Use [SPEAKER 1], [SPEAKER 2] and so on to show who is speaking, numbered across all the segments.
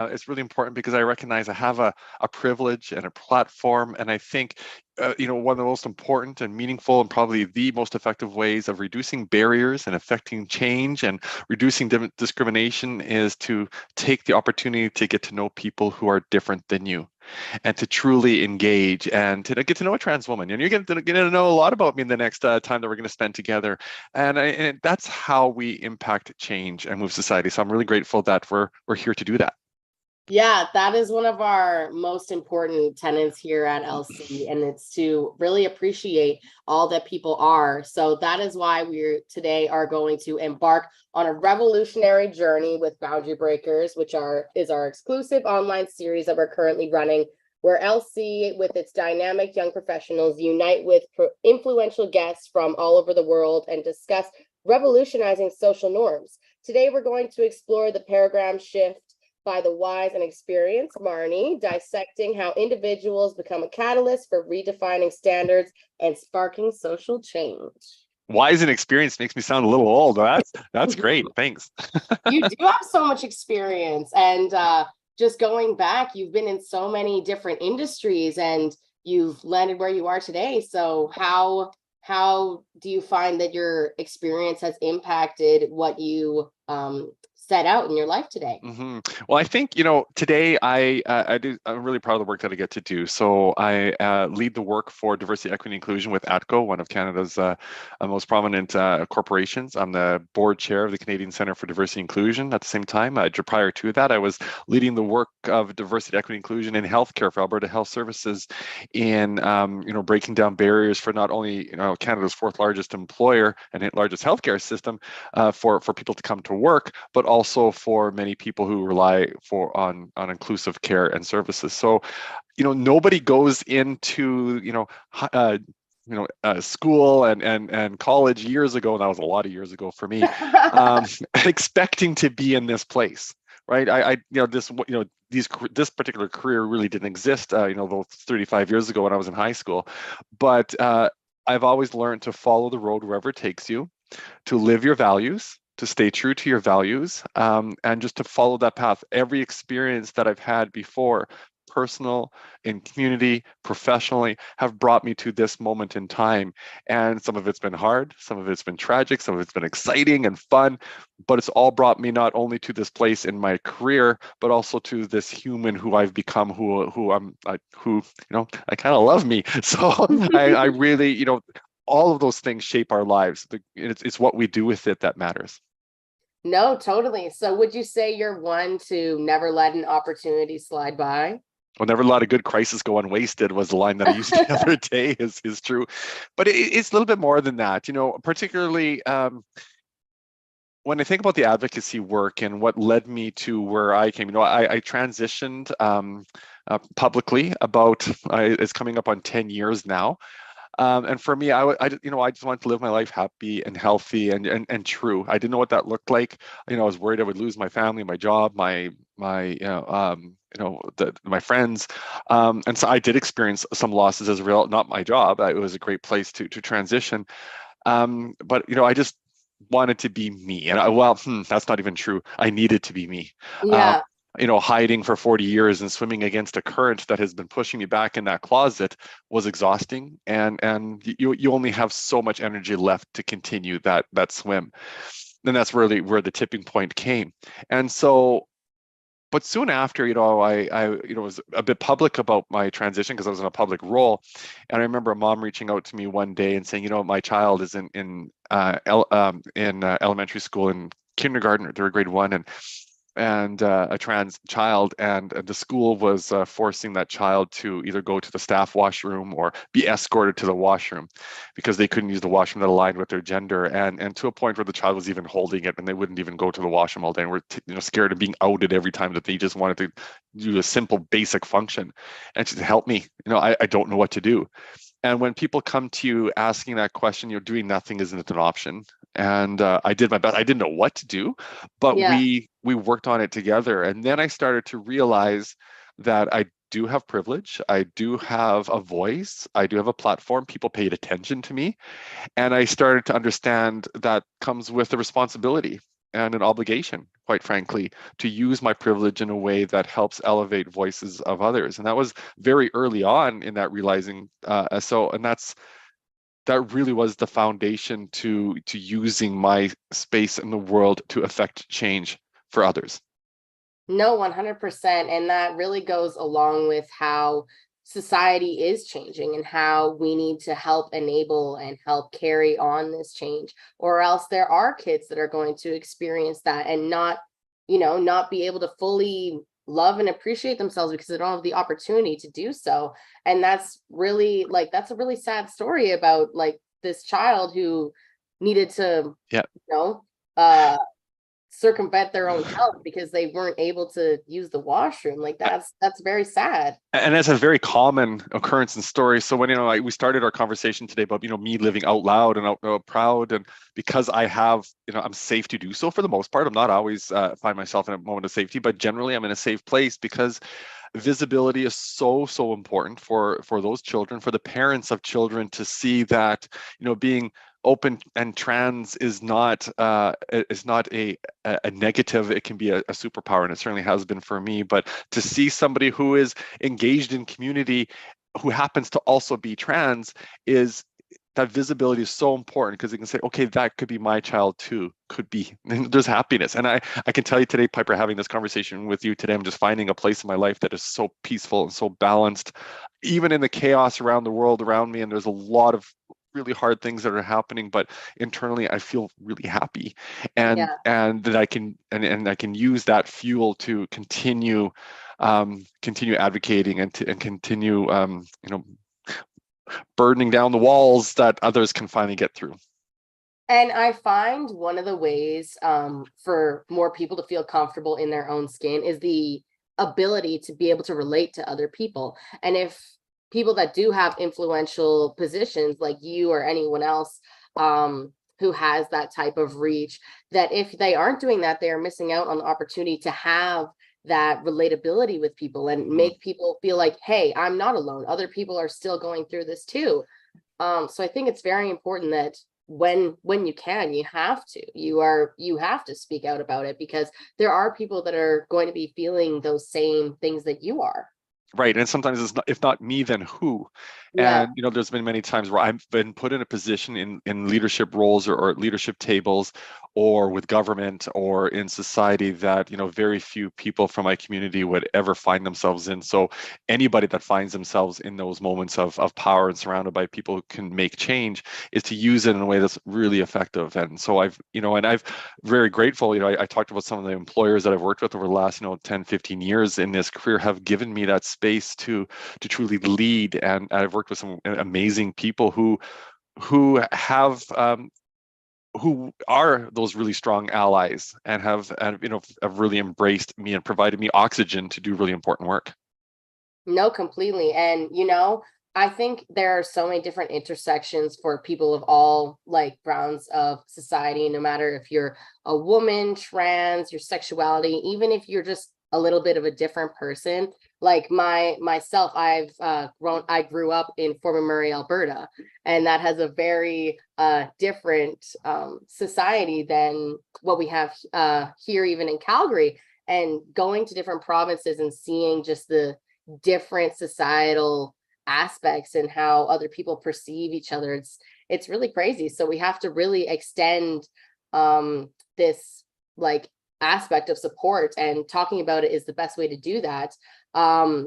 [SPEAKER 1] It's really important because I recognize I have a privilege and a platform, and I think one of the most important and meaningful and probably the most effective ways of reducing barriers and affecting change and reducing discrimination is to take the opportunity to get to know people who are different than you and to truly engage and to get to know a trans woman. And you're going to know a lot about me in the next time that we're going to spend together. And that's how we impact change and move society. So I'm really grateful that we're here to do that.
[SPEAKER 2] Yeah, that is one of our most important tenets here at LC, and it's to really appreciate all that people are. So that is why we today are going to embark on a revolutionary journey with Boundary Breakers, which is our exclusive online series that we're currently running, where LC, with its dynamic young professionals, unite with influential guests from all over the world and discuss revolutionizing social norms. Today, we're going to explore the paradigm shift by the wise and experienced Marni, dissecting how individuals become a catalyst for redefining standards and sparking social change.
[SPEAKER 1] Wise and experienced makes me sound a little old. That's great. Thanks.
[SPEAKER 2] You do have so much experience, and just going back, you've been in so many different industries, and you've landed where you are today. So how do you find that your experience has impacted what you set out in your life today?
[SPEAKER 1] Mm-hmm. Well, I think, today I'm really proud of the work that I get to do. So I lead the work for diversity, equity, and inclusion with ATCO, one of Canada's most prominent corporations. I'm the board chair of the Canadian Centre for Diversity and Inclusion. At the same time, prior to that, I was leading the work of diversity, equity, and inclusion in healthcare for Alberta Health Services in, breaking down barriers for not only, Canada's fourth largest employer and largest healthcare system for people to come to work, but also for many people who rely on inclusive care and services. So, nobody goes into school and college years ago, and that was a lot of years ago for me, expecting to be in this place, right? This particular career really didn't exist, those 35 years ago when I was in high school, but I've always learned to follow the road wherever it takes you, to live your values, to stay true to your values, and just to follow that path. Every experience that I've had before, personal, in community, professionally, have brought me to this moment in time. And some of it's been hard, some of it's been tragic, some of it's been exciting and fun, but it's all brought me not only to this place in my career, but also to this human who I've become, who I kind of love me. So I really, all of those things shape our lives. It's what we do with it that matters.
[SPEAKER 2] No, totally. So would you say you're one to never let an opportunity slide by?
[SPEAKER 1] Well, never let a good crisis go unwasted was the line that I used the other day is true. But it's a little bit more than that, particularly when I think about the advocacy work and what led me to where I came. I transitioned publicly it's coming up on 10 years now. And for me, I just wanted to live my life happy and healthy and true. I didn't know what that looked like. I was worried I would lose my family, my job, my friends. And so I did experience some losses as a result. Not my job. It was a great place to transition. But I just wanted to be me. And that's not even true. I needed to be me.
[SPEAKER 2] Yeah.
[SPEAKER 1] Hiding for 40 years and swimming against a current that has been pushing me back in that closet was exhausting. And you only have so much energy left to continue that swim. And that's really where the tipping point came. And so, but soon after, I was a bit public about my transition because I was in a public role. And I remember a mom reaching out to me one day and saying, my child is in elementary school and kindergarten, they're grade 1, and a trans child, and the school was forcing that child to either go to the staff washroom or be escorted to the washroom because they couldn't use the washroom that aligned with their gender, and to a point where the child was even holding it and they wouldn't even go to the washroom all day and were scared of being outed every time that they just wanted to do a simple basic function. And she said, help me, I don't know what to do. And when people come to you asking that question, doing nothing isn't an option. And I did my best. I didn't know what to do, but we worked on it together. And then I started to realize that I do have privilege. I do have a voice. I do have a platform. People paid attention to me. And I started to understand that comes with the responsibility. and an obligation, quite frankly, to use my privilege in a way that helps elevate voices of others. And that was very early on in that realizing. That really was the foundation to using my space in the world to affect change for others.
[SPEAKER 2] No, 100%. And that really goes along with how society is changing and how we need to help enable and help carry on this change, or else there are kids that are going to experience that and not, not be able to fully love and appreciate themselves because they don't have the opportunity to do so. And that's really that's a really sad story about this child who needed to,
[SPEAKER 1] Yeah.
[SPEAKER 2] Circumvent their own health because they weren't able to use the washroom. That's very sad.
[SPEAKER 1] And that's a very common occurrence in stories. So when we started our conversation today about me living out loud and out proud, and because I have I'm safe to do so for the most part. I'm not always find myself in a moment of safety, but generally I'm in a safe place because visibility is so important for those children, for the parents of children to see that being open and trans is not a negative. It can be a superpower, and it certainly has been for me. But to see somebody who is engaged in community who happens to also be trans, is that visibility is so important, because they can say, okay, that could be my child too. Could be. And there's happiness. And I can tell you today, Piper, having this conversation with you today, I'm just finding a place in my life that is so peaceful and so balanced, even in the chaos around the world around me. And there's a lot of really hard things that are happening, but internally I feel really happy, and that I can I can use that fuel to continue advocating and continue burning down the walls that others can finally get through.
[SPEAKER 2] And I find one of the ways for more people to feel comfortable in their own skin is the ability to be able to relate to other people. And if people that do have influential positions like you or anyone else who has that type of reach, that if they aren't doing that, they are missing out on the opportunity to have that relatability with people and make people feel like, hey, I'm not alone. Other people are still going through this too. So I think it's very important that when you can, you have to speak out about it, because there are people that are going to be feeling those same things that you are.
[SPEAKER 1] Right. And sometimes it's not, if not me, then who?
[SPEAKER 2] Yeah.
[SPEAKER 1] And, there's been many times where I've been put in a position in leadership roles or at leadership tables or with government or in society that, very few people from my community would ever find themselves in. So anybody that finds themselves in those moments of power and surrounded by people who can make change is to use it in a way that's really effective. And so I've very grateful, I talked about some of the employers that I've worked with over the last, 10, 15 years in this career have given me that space to truly lead. And I've worked with some amazing people who have who are those really strong allies and have really embraced me and provided me oxygen to do really important work.
[SPEAKER 2] No, completely. And I think there are so many different intersections for people of all grounds of society, no matter if you're a woman, trans, your sexuality, even if you're just a little bit of a different person. Like myself, I grew up in Fort McMurray, Alberta, and that has a very different society than what we have here, even in Calgary. And going to different provinces and seeing just the different societal aspects and how other people perceive each other, it's really crazy. So we have to really extend this aspect of support, and talking about it is the best way to do that. I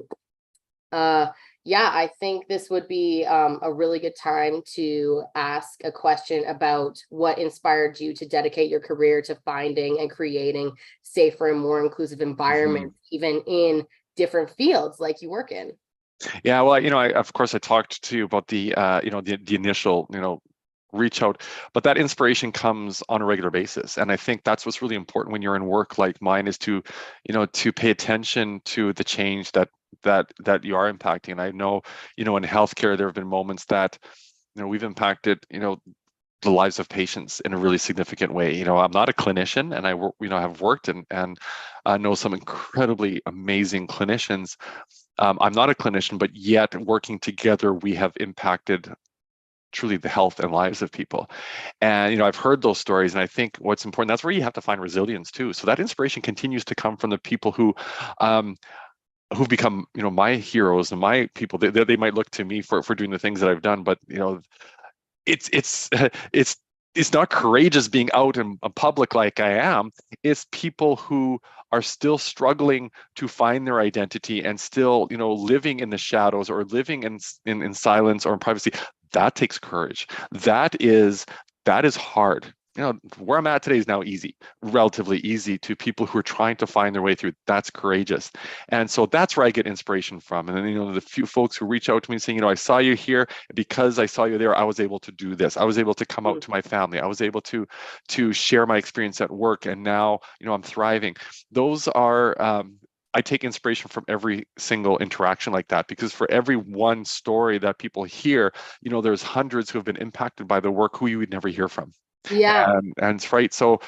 [SPEAKER 2] think this would be a really good time to ask a question about what inspired you to dedicate your career to finding and creating safer and more inclusive environments, even in different fields like you work in.
[SPEAKER 1] Yeah, well, of course I talked to you about the the initial reach out, but that inspiration comes on a regular basis. And I think that's what's really important when you're in work like mine, is to to pay attention to the change that you are impacting. And I know in healthcare there have been moments that we've impacted the lives of patients in a really significant way. I'm not a clinician, and I have worked and know some incredibly amazing clinicians. I'm not a clinician, but yet working together, we have impacted truly the health and lives of people. And I've heard those stories, and I think what's important, that's where you have to find resilience too. So that inspiration continues to come from the people who've become my heroes and my people. They might look to me for doing the things that I've done, but it's it's not courageous being out in public like I am. It's people who are still struggling to find their identity and still living in the shadows or living in silence or in privacy. That takes courage. That is hard. Where I'm at today is now easy, relatively easy to people who are trying to find their way through. That's courageous. And so that's where I get inspiration from. And then, the few folks who reach out to me saying, I saw you here, because I saw you there, I was able to do this. I was able to come out to my family. I was able to share my experience at work. And now, I'm thriving. Those are, I take inspiration from every single interaction like that, because for every one story that people hear, there's hundreds who have been impacted by the work who you would never hear from.
[SPEAKER 2] Yeah.
[SPEAKER 1] And it's right. So,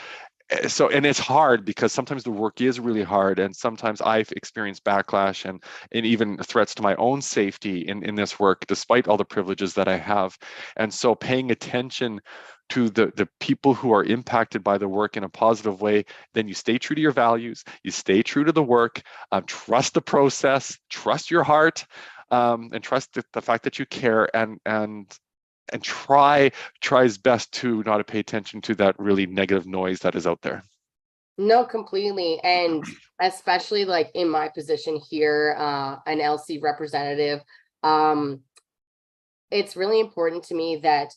[SPEAKER 1] and it's hard because sometimes the work is really hard, and sometimes I've experienced backlash and even threats to my own safety in this work, despite all the privileges that I have. And so paying attention to the people who are impacted by the work in a positive way, then you stay true to your values, you stay true to the work, trust the process, trust your heart, and trust the fact that you care, and try his best to not pay attention to that really negative noise that is out there.
[SPEAKER 2] No, completely. And especially like in my position here, an LC representative, it's really important to me that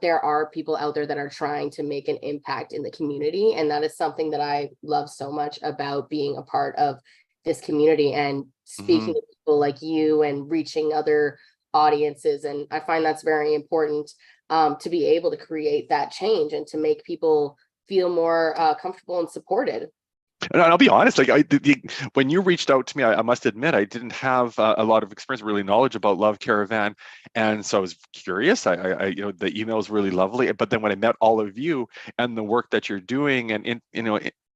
[SPEAKER 2] there are people out there that are trying to make an impact in the community. And that is something that I love so much about being a part of this community and speaking to people like you and reaching other audiences. And I find that's very important to be able to create that change and to make people feel more comfortable and supported.
[SPEAKER 1] And I'll be honest, like when you reached out to me, I must admit I didn't have a lot of experience, really knowledge about Love Caravan, and so I was curious. I the email was really lovely, but then when I met all of you and the work that you're doing, and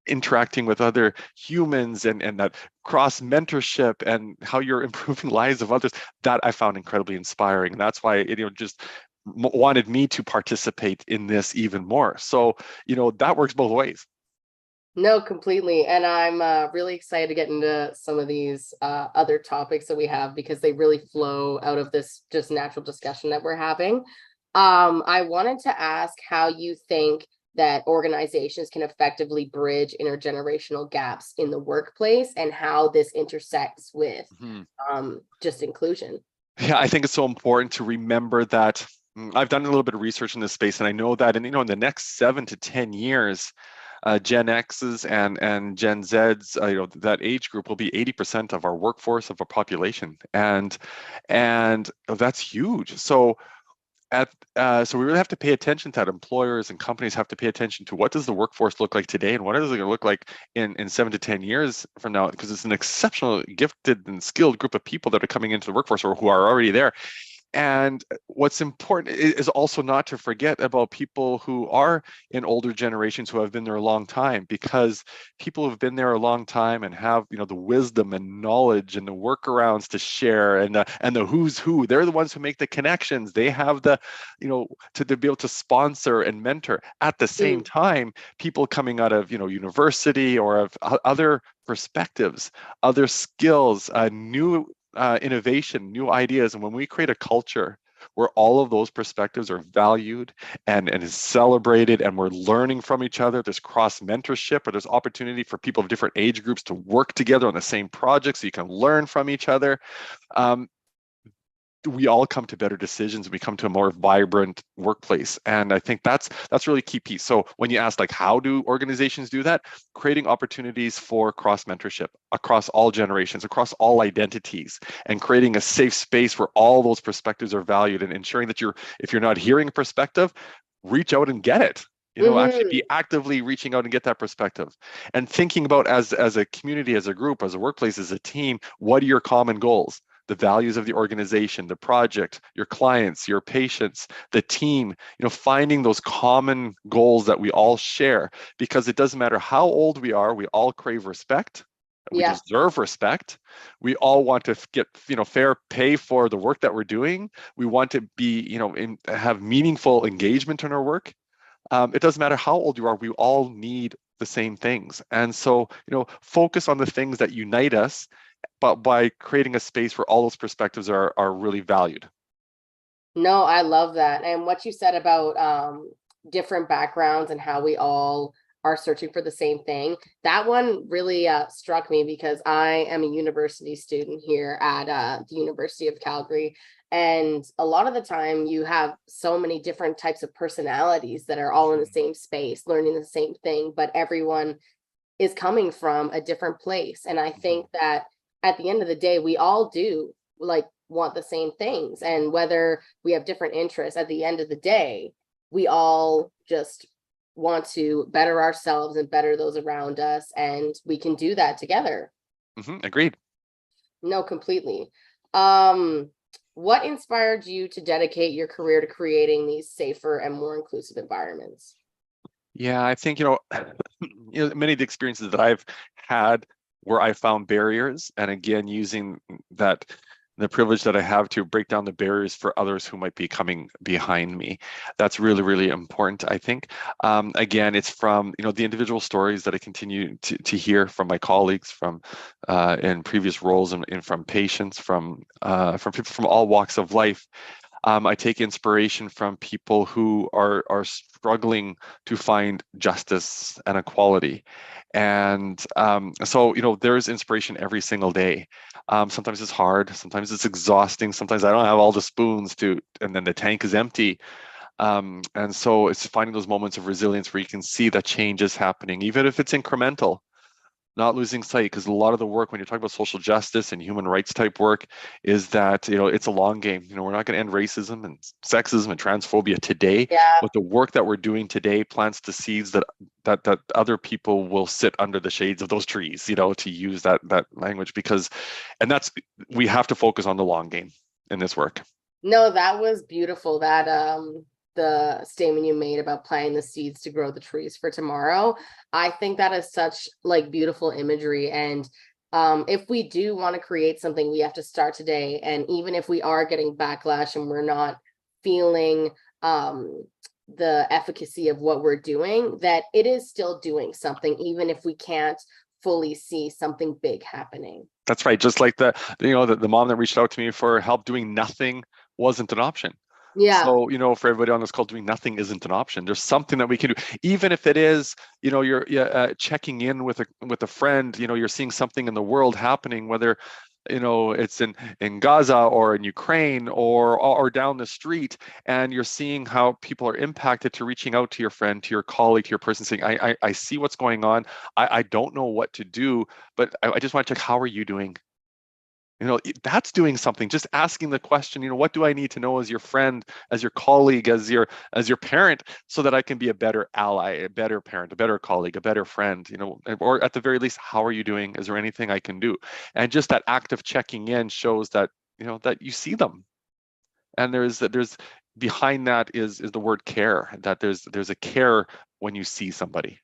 [SPEAKER 1] interacting with other humans and that cross mentorship and how you're improving lives of others, that I found incredibly inspiring. And that's why it just wanted me to participate in this even more. So, that works both ways.
[SPEAKER 2] No, completely. And I'm really excited to get into some of these other topics that we have, because they really flow out of this just natural discussion that we're having. I wanted to ask how you think that organizations can effectively bridge intergenerational gaps in the workplace, and how this intersects with just inclusion.
[SPEAKER 1] Yeah, I think it's so important to remember that. I've done a little bit of research in this space, and I know that in the next 7 to 10 years, Gen X's and Gen Z's, that age group will be 80% of our workforce, of our population, and that's huge. So so we really have to pay attention to that. Employers and companies have to pay attention to what does the workforce look like today, and what is it going to look like in 7 to 10 years from now, because it's an exceptional, gifted, and skilled group of people that are coming into the workforce or who are already there. And what's important is also not to forget about people who are in older generations who have been there a long time, because people who've been there a long time and have the wisdom and knowledge and the workarounds to share, and the who's who, they're the ones who make the connections. They have the to be able to sponsor and mentor. At the same time, people coming out of university or of other perspectives, other skills, new innovation, new ideas. And when we create a culture where all of those perspectives are valued and is celebrated, and we're learning from each other, there's cross mentorship, or there's opportunity for people of different age groups to work together on the same project so you can learn from each other. We all come to better decisions. We come to a more vibrant workplace. And I think that's really key piece. So when you ask, like, how do organizations do that? Creating opportunities for cross mentorship across all generations, across all identities, and creating a safe space where all those perspectives are valued, and ensuring that if you're not hearing a perspective, reach out and get it. Actually be actively reaching out and get that perspective, and thinking about as a community, as a group, as a workplace, as a team, what are your common goals? The values of the organization, the project, your clients, your patients, the team, finding those common goals that we all share, because it doesn't matter how old we are, we all crave respect, We
[SPEAKER 2] Yeah.
[SPEAKER 1] deserve respect. We all want to get, fair pay for the work that we're doing. We want to be, have meaningful engagement in our work. It doesn't matter how old you are. We all need the same things. And so, focus on the things that unite us, but by creating a space where all those perspectives are really valued.
[SPEAKER 2] No, I love that. And what you said about different backgrounds and how we all are searching for the same thing, that one really struck me, because I am a university student here at the University of Calgary. And a lot of the time you have so many different types of personalities that are all in the same space, learning the same thing, but everyone is coming from a different place. And I think that at the end of the day, we all do want the same things. And whether we have different interests, at the end of the day, we all just want to better ourselves and better those around us. And we can do that together.
[SPEAKER 1] Agreed.
[SPEAKER 2] No, completely. What inspired you to dedicate your career to creating these safer and more inclusive environments?
[SPEAKER 1] Yeah, I think, many of the experiences that I've had where I found barriers, and again, using the privilege that I have to break down the barriers for others who might be coming behind me. That's really, really important, I think. Again, it's from, the individual stories that I continue to hear from my colleagues, from in previous roles, and from patients, from people from all walks of life. I take inspiration from people who are struggling to find justice and equality. And so, there's inspiration every single day. Sometimes it's hard, sometimes it's exhausting, sometimes I don't have all the spoons and then the tank is empty. And so it's finding those moments of resilience where you can see that change is happening, even if it's incremental. Not losing sight, because a lot of the work when you're talking about social justice and human rights type work is that it's a long game. We're not going to end racism and sexism and transphobia today,
[SPEAKER 2] Yeah.
[SPEAKER 1] but the work that we're doing today plants the seeds that other people will sit under the shades of those trees, to use that language, we have to focus on the long game in this work.
[SPEAKER 2] No, that was beautiful. That the statement you made about planting the seeds to grow the trees for tomorrow. I think that is such beautiful imagery. And if we do want to create something, we have to start today. And even if we are getting backlash and we're not feeling the efficacy of what we're doing, that it is still doing something, even if we can't fully see something big happening.
[SPEAKER 1] That's right. Just like the mom that reached out to me for help, doing nothing wasn't an option.
[SPEAKER 2] Yeah.
[SPEAKER 1] So, for everybody on this call, doing nothing isn't an option. There's something that we can do, even if it is, you're checking in with a friend. You're seeing something in the world happening, whether it's in Gaza or in Ukraine or down the street, and you're seeing how people are impacted, to reaching out to your friend, to your colleague, to your person, saying, I see what's going on. I don't know what to do, but I just want to check, how are you doing? That's doing something. Just asking the question, what do I need to know as your friend, as your colleague, as your parent, so that I can be a better ally, a better parent, a better colleague, a better friend, or at the very least, how are you doing? Is there anything I can do? And just that act of checking in shows that, that you see them. And there's behind that is the word care, that there's a care when you see somebody.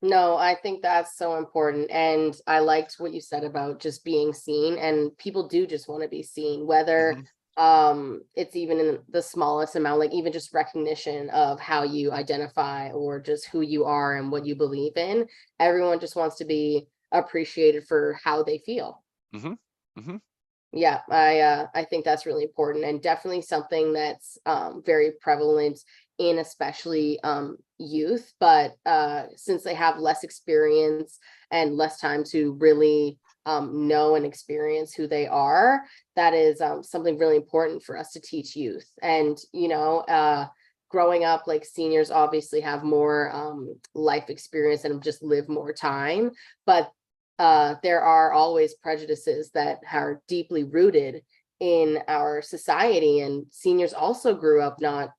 [SPEAKER 2] No, I think that's so important. And I liked what you said about just being seen, and people do just want to be seen, whether it's even in the smallest amount, even just recognition of how you identify or just who you are and what you believe in. Everyone just wants to be appreciated for how they feel. Yeah, I think that's really important, and definitely something that's very prevalent in especially youth, but since they have less experience and less time to really know and experience who they are, that is something really important for us to teach youth. And growing up, seniors obviously have more life experience and just live more time, but there are always prejudices that are deeply rooted in our society, and seniors also grew up not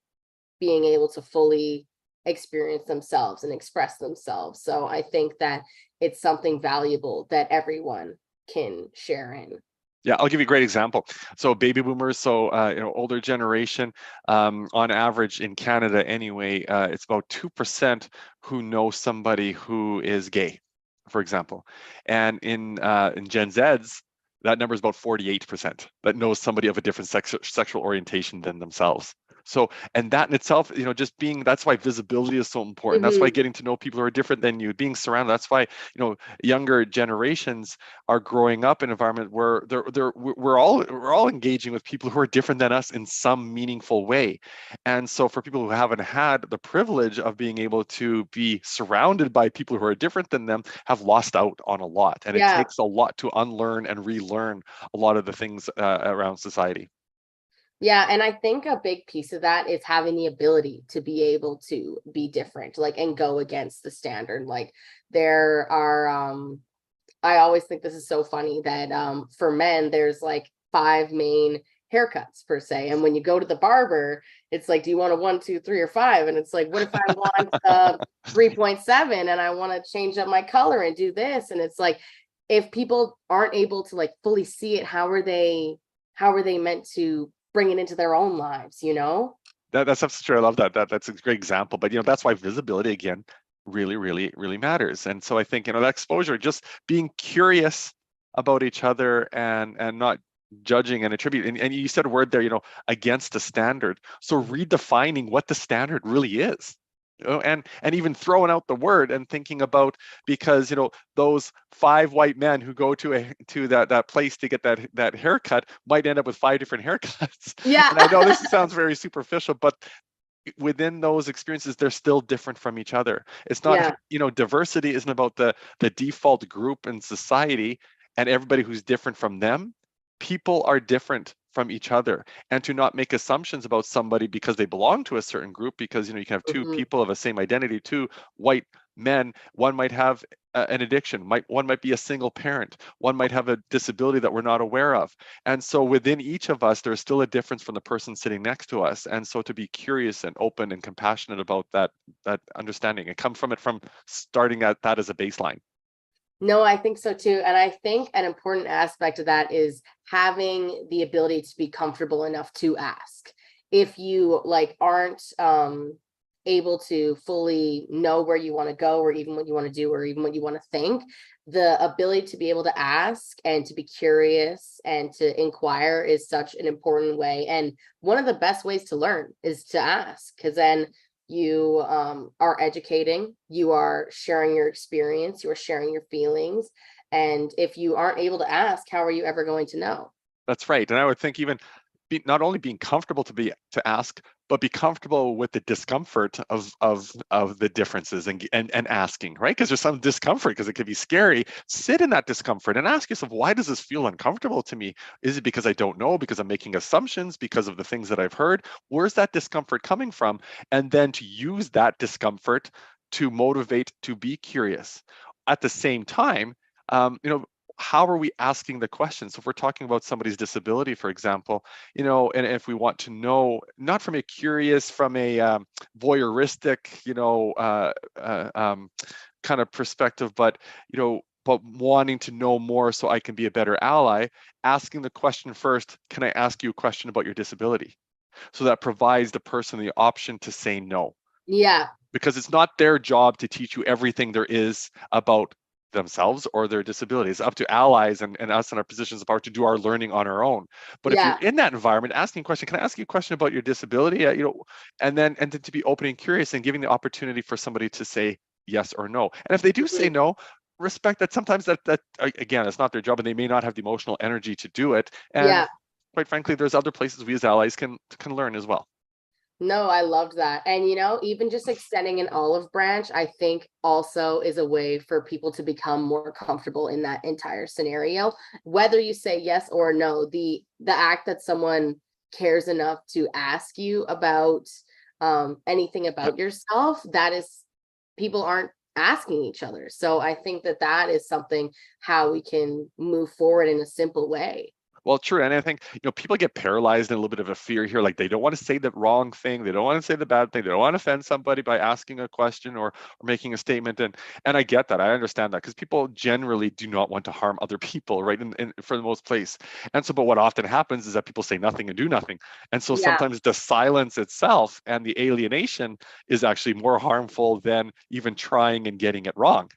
[SPEAKER 2] being able to fully experience themselves and express themselves. So I think that it's something valuable that everyone can share in.
[SPEAKER 1] Yeah, I'll give you a great example. So baby boomers, older generation, on average in Canada anyway, it's about 2% who know somebody who is gay. for example. And in Gen Z's, that number is about 48% that knows somebody of a different sexual orientation than themselves. So, and that in itself, just being, that's why visibility is so important. That's why getting to know people who are different than you, being surrounded. That's why, younger generations are growing up in an environment where we're all engaging with people who are different than us in some meaningful way. And so for people who haven't had the privilege of being able to be surrounded by people who are different than them, have lost out on a lot. And it takes a lot to unlearn and relearn a lot of the things around society.
[SPEAKER 2] Yeah, and I think a big piece of that is having the ability to be able to be different, like, and go against the standard. Like, there are I always think this is so funny that for men there's like 5 main haircuts per se, and when you go to the barber, it's like, do you want a 1, 2, 3, or 5? And it's like, what if I want 3.7 and I want to change up my color and do this? And it's like, if people aren't able to like fully see it, how are they meant to bring it into their own lives,
[SPEAKER 1] That's absolutely true. I love that. That's a great example. But that's why visibility, again, really, really, really matters. And so I think, that exposure, just being curious about each other and not judging and attributing. And you said a word there, against the standard. So redefining what the standard really is. And even throwing out the word and thinking about, because those 5 white men who go to that place to get that haircut might end up with 5 different haircuts.
[SPEAKER 2] Yeah.
[SPEAKER 1] And I know this sounds very superficial, but within those experiences, they're still different from each other. It's not, diversity isn't about the default group in society and everybody who's different from them. People are different from each other, and to not make assumptions about somebody because they belong to a certain group, because you can have 2 people of the same identity, 2 white men, one might have an addiction, one might be a single parent, one might have a disability that we're not aware of. And so within each of us, there's still a difference from the person sitting next to us. And so to be curious and open and compassionate about that understanding, and come from starting at that as a baseline.
[SPEAKER 2] No, I think so too. And I think an important aspect of that is having the ability to be comfortable enough to ask. If you aren't able to fully know where you want to go, or even what you want to do, or even what you want to think, the ability to be able to ask and to be curious and to inquire is such an important way. And one of the best ways to learn is to ask, because then you are educating, you are sharing your experience, you are sharing your feelings. And if you aren't able to ask, how are you ever going to know?
[SPEAKER 1] That's right. And I would think even not only being comfortable to ask, but be comfortable with the discomfort of the differences and asking, right? Because there's some discomfort, because it could be scary. Sit in that discomfort and ask yourself, why does this feel uncomfortable to me? Is it because I don't know, because I'm making assumptions, because of the things that I've heard? Where's that discomfort coming from? And then to use that discomfort to motivate to be curious. At the same time, how are we asking the question? So if we're talking about somebody's disability, for example, and if we want to know, not from a curious, from a voyeuristic, kind of perspective, but wanting to know more so I can be a better ally, asking the question first, can I ask you a question about your disability? So that provides the person the option to say no.
[SPEAKER 2] Yeah.
[SPEAKER 1] Because it's not their job to teach you everything there is about themselves or their disability. It's up to allies and us in our positions of power to do our learning on our own. But if you're in that environment, asking a question, can I ask you a question about your disability? And then to be open and curious and giving the opportunity for somebody to say yes or no. And if they do say no, respect that sometimes that again, it's not their job and they may not have the emotional energy to do it. And quite frankly, there's other places we as allies can learn as well.
[SPEAKER 2] No, I loved that. And, even just extending an olive branch, I think also is a way for people to become more comfortable in that entire scenario. Whether you say yes or no, the act that someone cares enough to ask you about anything about yourself, that is, people aren't asking each other. So I think that is something how we can move forward in a simple way.
[SPEAKER 1] Well, true. And I think, people get paralyzed in a little bit of a fear here. Like they don't want to say the wrong thing. They don't want to say the bad thing. They don't want to offend somebody by asking a question or making a statement. And I get that. I understand that, because people generally do not want to harm other people, right? And for the most place. And so, but what often happens is that people say nothing and do nothing. And so sometimes the silence itself and the alienation is actually more harmful than even trying and getting it wrong.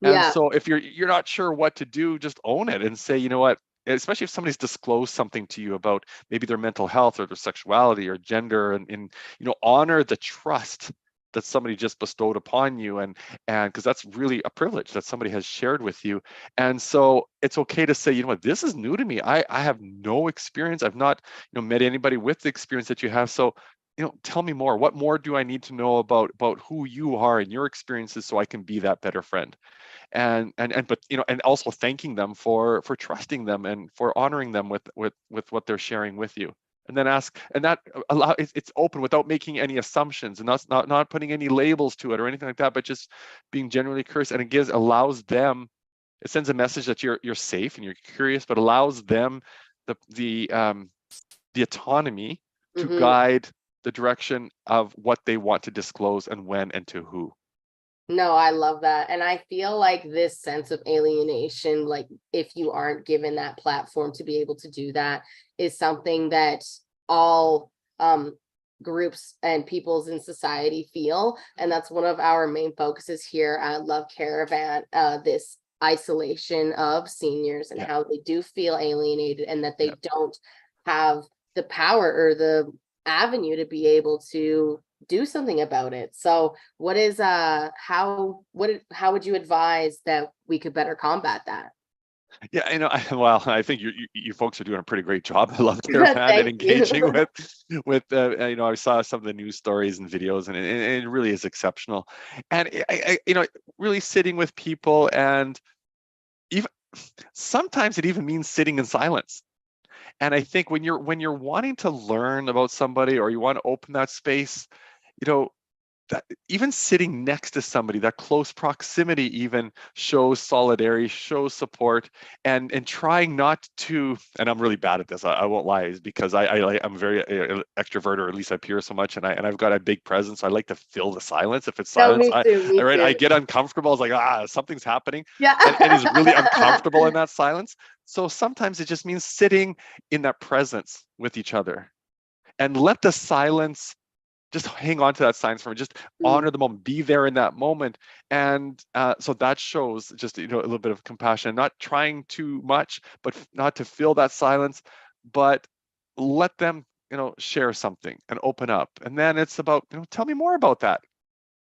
[SPEAKER 1] And
[SPEAKER 2] Yeah.
[SPEAKER 1] so if you're not sure what to do, just own it and say, you know what, especially if somebody's disclosed something to you about maybe their mental health or their sexuality or gender, and honor the trust that somebody just bestowed upon you, and because that's really a privilege that somebody has shared with you. And so it's okay to say, you know what, this is new to me. I have no experience. I've not met anybody with the experience that you have. So tell me more. What more do I need to know about who you are and your experiences so I can be that better friend? And but and also thanking them for trusting them and for honoring them with what they're sharing with you. And then ask, and that it's open without making any assumptions, and that's not putting any labels to it or anything like that, but just being genuinely curious. And it allows them, it sends a message that you're safe and you're curious, but allows them the autonomy to
[SPEAKER 2] Hmm.
[SPEAKER 1] guide the direction of what they want to disclose and when and to who.
[SPEAKER 2] No, I love that. And I feel like this sense of alienation, like if you aren't given that platform to be able to do that, is something that all groups and peoples in society feel. And that's one of our main focuses here at Love Caravan, this isolation of seniors and
[SPEAKER 1] Yeah.
[SPEAKER 2] how they do feel alienated and that they don't have the power or the avenue to be able to do something about it. So what is how would you advise that we could better combat that?
[SPEAKER 1] Yeah, well, I think you folks are doing a pretty great job. I love Caravan and
[SPEAKER 2] Thank you.
[SPEAKER 1] engaging with I saw some of the news stories and videos, and it really is exceptional. And really sitting with people, and even sometimes it even means sitting in silence. And I think when you're wanting to learn about somebody, or you want to open that space, you know, that even sitting next to somebody, that close proximity even shows solidarity, shows support, and trying not to. And I'm really bad at this. I won't lie, is because I'm very extrovert, or at least I appear so much, and I've got a big presence. So I like to fill the silence. If it's
[SPEAKER 2] No,
[SPEAKER 1] silence,
[SPEAKER 2] me too, me
[SPEAKER 1] I
[SPEAKER 2] too.
[SPEAKER 1] get uncomfortable. It's like something's happening,
[SPEAKER 2] Yeah.
[SPEAKER 1] and is really uncomfortable in that silence. So sometimes it just means sitting in that presence with each other, and let the silence, just hang on to that silence for just
[SPEAKER 2] Mm.
[SPEAKER 1] honor the moment, be there in that moment. And so that shows just a little bit of compassion, not trying too much, but not to fill that silence, but let them share something and open up. And then it's about, tell me more about that.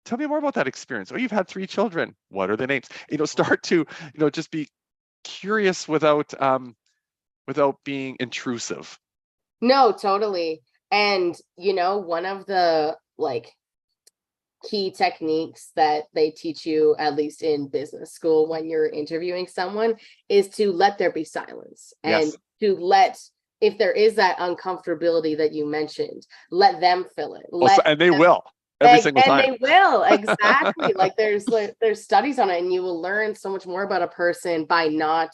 [SPEAKER 1] Tell me more about that experience. Oh, you've had 3 children, what are the names? Start to just be curious without being intrusive.
[SPEAKER 2] No, totally. And one of the like key techniques that they teach you, at least in business school, when you're interviewing someone, is to let there be silence, and
[SPEAKER 1] Yes.
[SPEAKER 2] to let, if there is that uncomfortability that you mentioned, let them fill it.
[SPEAKER 1] And they will every single
[SPEAKER 2] And
[SPEAKER 1] time.
[SPEAKER 2] they will, exactly. Like there's studies on it, and you will learn so much more about a person by not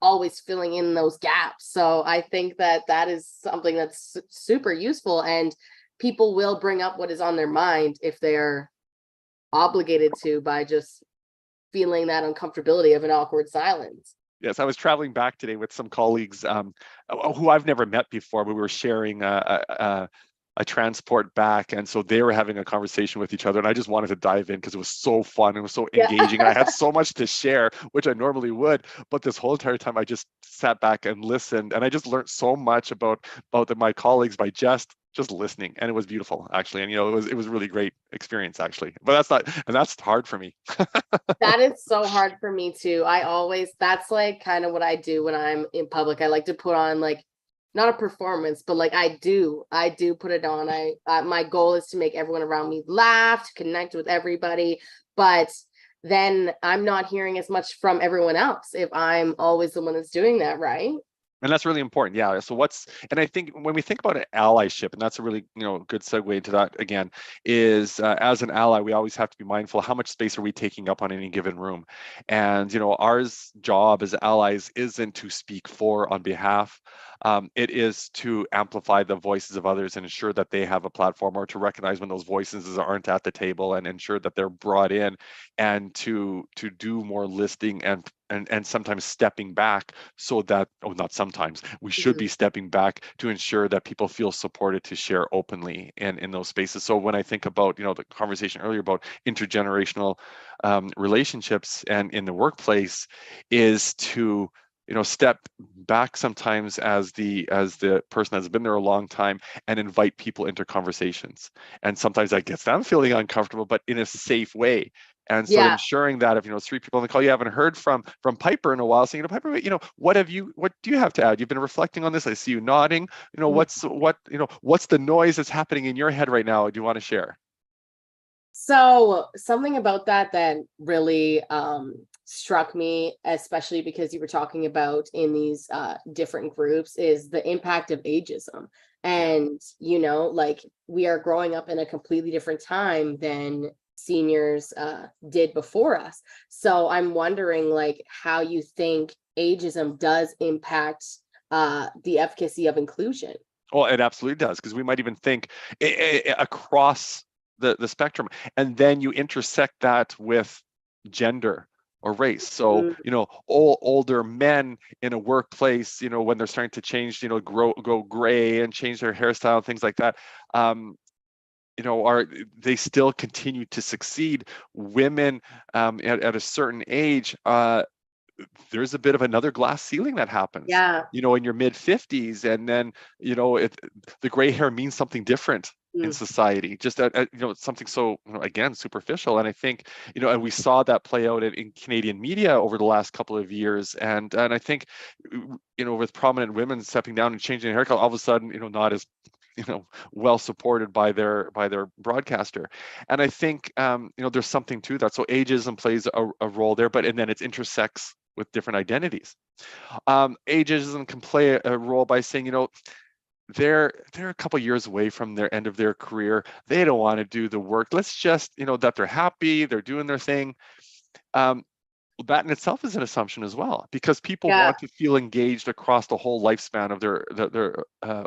[SPEAKER 2] always filling in those gaps. So I think that is something that's super useful, and people will bring up what is on their mind if they're obligated to, by just feeling that uncomfortability of an awkward silence.
[SPEAKER 1] Yes, I was traveling back today with some colleagues who I've never met before, but we were sharing a transport back, and so they were having a conversation with each other, and I just wanted to dive in because it was so fun, it was so
[SPEAKER 2] Yeah.
[SPEAKER 1] engaging, and I had so much to share, which I normally would. But this whole entire time, I just sat back and listened, and I just learned so much about my colleagues by just listening, and it was beautiful, actually. And it was a really great experience, actually. But that's hard for me.
[SPEAKER 2] That is so hard for me too. That's like kind of what I do when I'm in public. I like to put on, like, not a performance, but like I do put it on. My goal is to make everyone around me laugh, to connect with everybody, but then I'm not hearing as much from everyone else if I'm always the one that's doing that, right?
[SPEAKER 1] And that's really important. Yeah. So and I think when we think about an allyship, and that's a really, good segue into that again, is as an ally, we always have to be mindful of how much space are we taking up on any given room. And, ours job as allies isn't to speak for on behalf. It is to amplify the voices of others and ensure that they have a platform, or to recognize when those voices aren't at the table and ensure that they're brought in, and to do more listening and and sometimes stepping back so that, oh, not sometimes, we should be stepping back to ensure that people feel supported to share openly in those spaces. So when I think about, the conversation earlier about intergenerational relationships and in the workplace, is to step back sometimes as the person that's been there a long time and invite people into conversations. And sometimes that gets them feeling uncomfortable, but in a safe way. And so ensuring that if three people on the call, you haven't heard from Piper in a while, saying, Piper, what do you have to add? You've been reflecting on this. I see you nodding. What's the noise that's happening in your head right now? Do you want to share?
[SPEAKER 2] So something about that really struck me, especially because you were talking about in these different groups, is the impact of ageism. And, like, we are growing up in a completely different time than seniors did before us. So I'm wondering, like, how you think ageism does impact the efficacy of inclusion.
[SPEAKER 1] Well, it absolutely does, because we might even think across the spectrum, and then you intersect that with gender or race. So older men in a workplace, when they're starting to change, go gray and change their hairstyle, things like that, they still continue to succeed. Women at a certain age, there's a bit of another glass ceiling that happens. In your mid 50s, and then the gray hair means something different in society, just something so again superficial. And I think and we saw that play out in Canadian media over the last couple of years, and I think with prominent women stepping down and changing their haircut, all of a sudden not as well supported by their broadcaster. And I think there's something to that. So ageism plays a role there, and then it intersects with different identities. Ageism can play a role by saying, they're a couple years away from their end of their career. They don't want to do the work. Let's just, that they're happy, they're doing their thing. That in itself is an assumption as well, because people want to feel engaged across the whole lifespan of their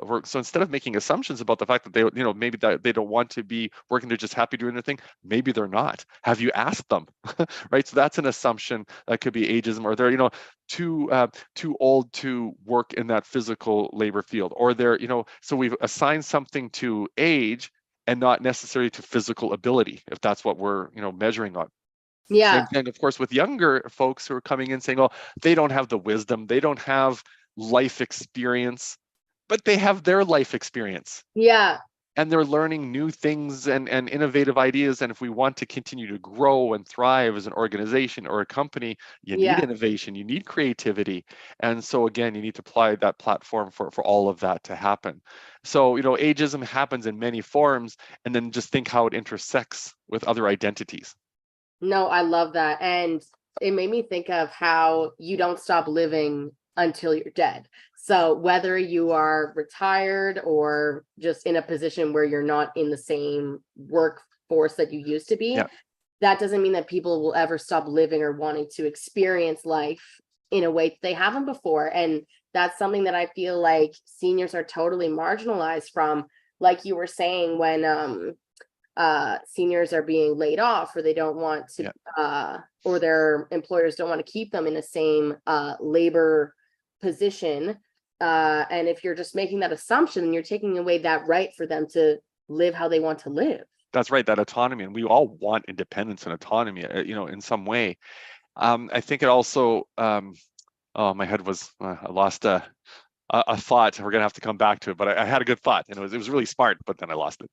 [SPEAKER 1] work. So instead of making assumptions about the fact that they, maybe that they don't want to be working, they're just happy doing their thing. Maybe they're not. Have you asked them? Right. So that's an assumption that could be ageism, or they're, too old to work in that physical labor field, or they're, so we've assigned something to age and not necessarily to physical ability, if that's what we're, measuring on. Same thing, of course, with younger folks who are coming in saying, oh, they don't have the wisdom, they don't have life experience, but they have their life experience. And they're learning new things and innovative ideas. And if we want to continue to grow and thrive as an organization or a company, you need innovation, you need creativity. And so again, you need to apply that platform for all of that to happen. So, ageism happens in many forms, and then just think how it intersects with other identities.
[SPEAKER 2] No, I love that. And it made me think of how you don't stop living until you're dead. So whether you are retired or just in a position where you're not in the same workforce that you used to be, that doesn't mean that people will ever stop living or wanting to experience life in a way they haven't before. And that's something that I feel like seniors are totally marginalized from. Like you were saying, when seniors are being laid off, or they don't want to or their employers don't want to keep them in the same labor position, and if you're just making that assumption, you're taking away that right for them to live how they want to live. That's
[SPEAKER 1] right, that autonomy. And we all want independence and autonomy, in some way. I think it also my head was I lost a thought. We're gonna have to come back to it, but I had a good thought, and it was really smart, but then I lost it.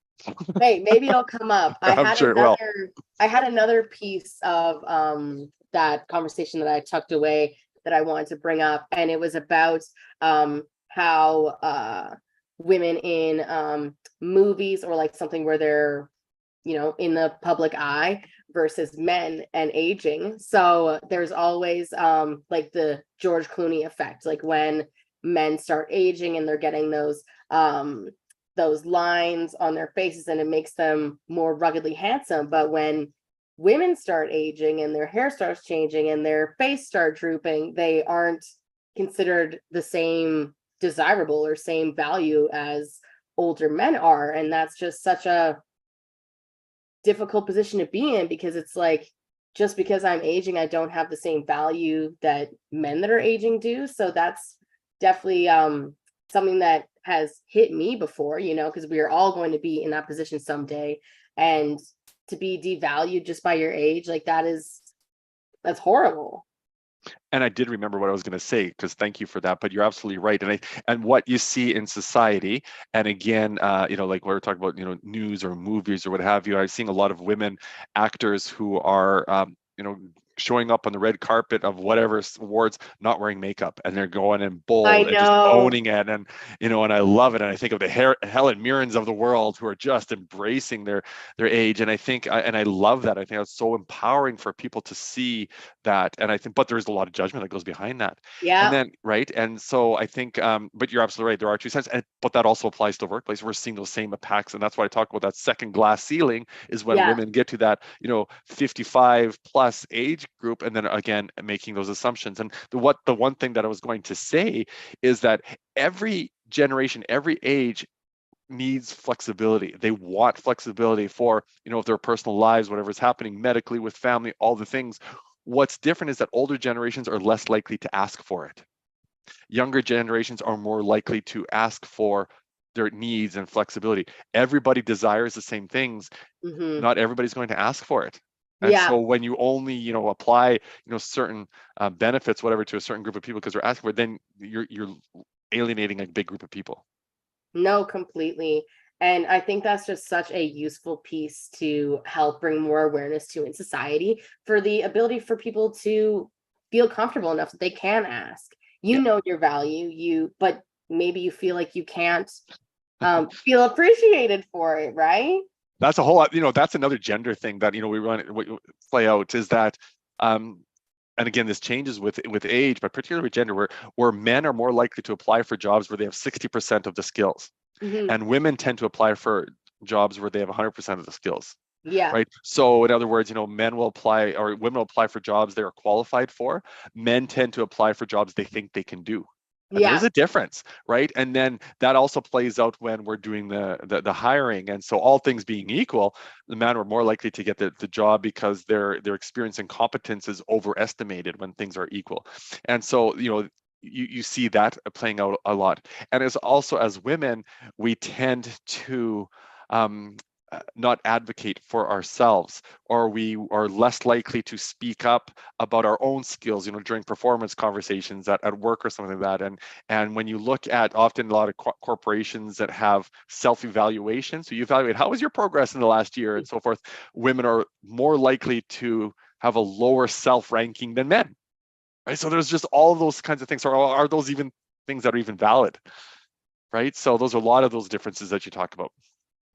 [SPEAKER 2] Hey, maybe it'll come up. I had another piece of that conversation that I tucked away that I wanted to bring up, and it was about how women in movies, or like something where they're in the public eye, versus men and aging. So there's always like the George Clooney effect, like when men start aging and they're getting those lines on their faces, and it makes them more ruggedly handsome. But when women start aging and their hair starts changing and their face start drooping, they aren't considered the same desirable or same value as older men are. And that's just such a difficult position to be in, because it's like just because I'm aging, I don't have the same value that men that are aging do. So that's definitely something that has hit me before, you know, because we are all going to be in that position someday. And to be devalued just by your age, like that's horrible.
[SPEAKER 1] And I did remember what I was going to say, because thank you for that. But you're absolutely right. And what you see in society, and again, like we were talking about, news or movies or what have you. I'm seeing a lot of women actors who are, showing up on the red carpet of whatever awards, not wearing makeup, and they're going in
[SPEAKER 2] I
[SPEAKER 1] bold and just
[SPEAKER 2] know.
[SPEAKER 1] owning it, and and I love it. And I think of the Helen Mirrens of the world who are just embracing their age, and I love that. I think that's so empowering for people to see that. And I think, but there's a lot of judgment that goes behind that. And
[SPEAKER 2] Yeah.
[SPEAKER 1] then, right, and so I think, but you're absolutely right. There are two sides, but that also applies to the workplace. We're seeing those same impacts, and that's why I talk about that second glass ceiling. Is when
[SPEAKER 2] Yeah.
[SPEAKER 1] women get to that 55 plus age group, and then again making those assumptions. And the one thing that I was going to say is that every generation, every age needs flexibility. They want flexibility for their personal lives, whatever's happening medically, with family, all the things. What's different is that older generations are less likely to ask for it. Younger generations are more likely to ask for their needs and flexibility. Everybody desires the same things. Not everybody's going to ask for it. And so when you only, apply, certain benefits, whatever, to a certain group of people because they're asking for it, then you're alienating a big group of people.
[SPEAKER 2] No, completely. And I think that's just such a useful piece to help bring more awareness to in society, for the ability for people to feel comfortable enough that they can ask. You know your value, but maybe you feel like you can't feel appreciated for it, right?
[SPEAKER 1] That's a whole lot, that's another gender thing that, we play out, is that, and again, this changes with age, but particularly with gender, where men are more likely to apply for jobs where they have 60% of the skills, and women tend to apply for jobs where they have 100% of the skills.
[SPEAKER 2] Yeah.
[SPEAKER 1] Right. So in other words, men will apply, or women will apply for jobs they are qualified for. Men tend to apply for jobs they think they can do. And there is a difference, right? And then that also plays out when we're doing the hiring. And so, all things being equal, the men are more likely to get the job because their experience and competence is overestimated when things are equal. And so, you see that playing out a lot. And as also, as women, we tend to not advocate for ourselves, or we are less likely to speak up about our own skills, during performance conversations at work or something like that. And when you look at often a lot of corporations that have self-evaluation, so you evaluate how was your progress in the last year and so forth, women are more likely to have a lower self-ranking than men, right? So there's just all of those kinds of things. Or are those even things that are even valid, right? So those are a lot of those differences that you talk about.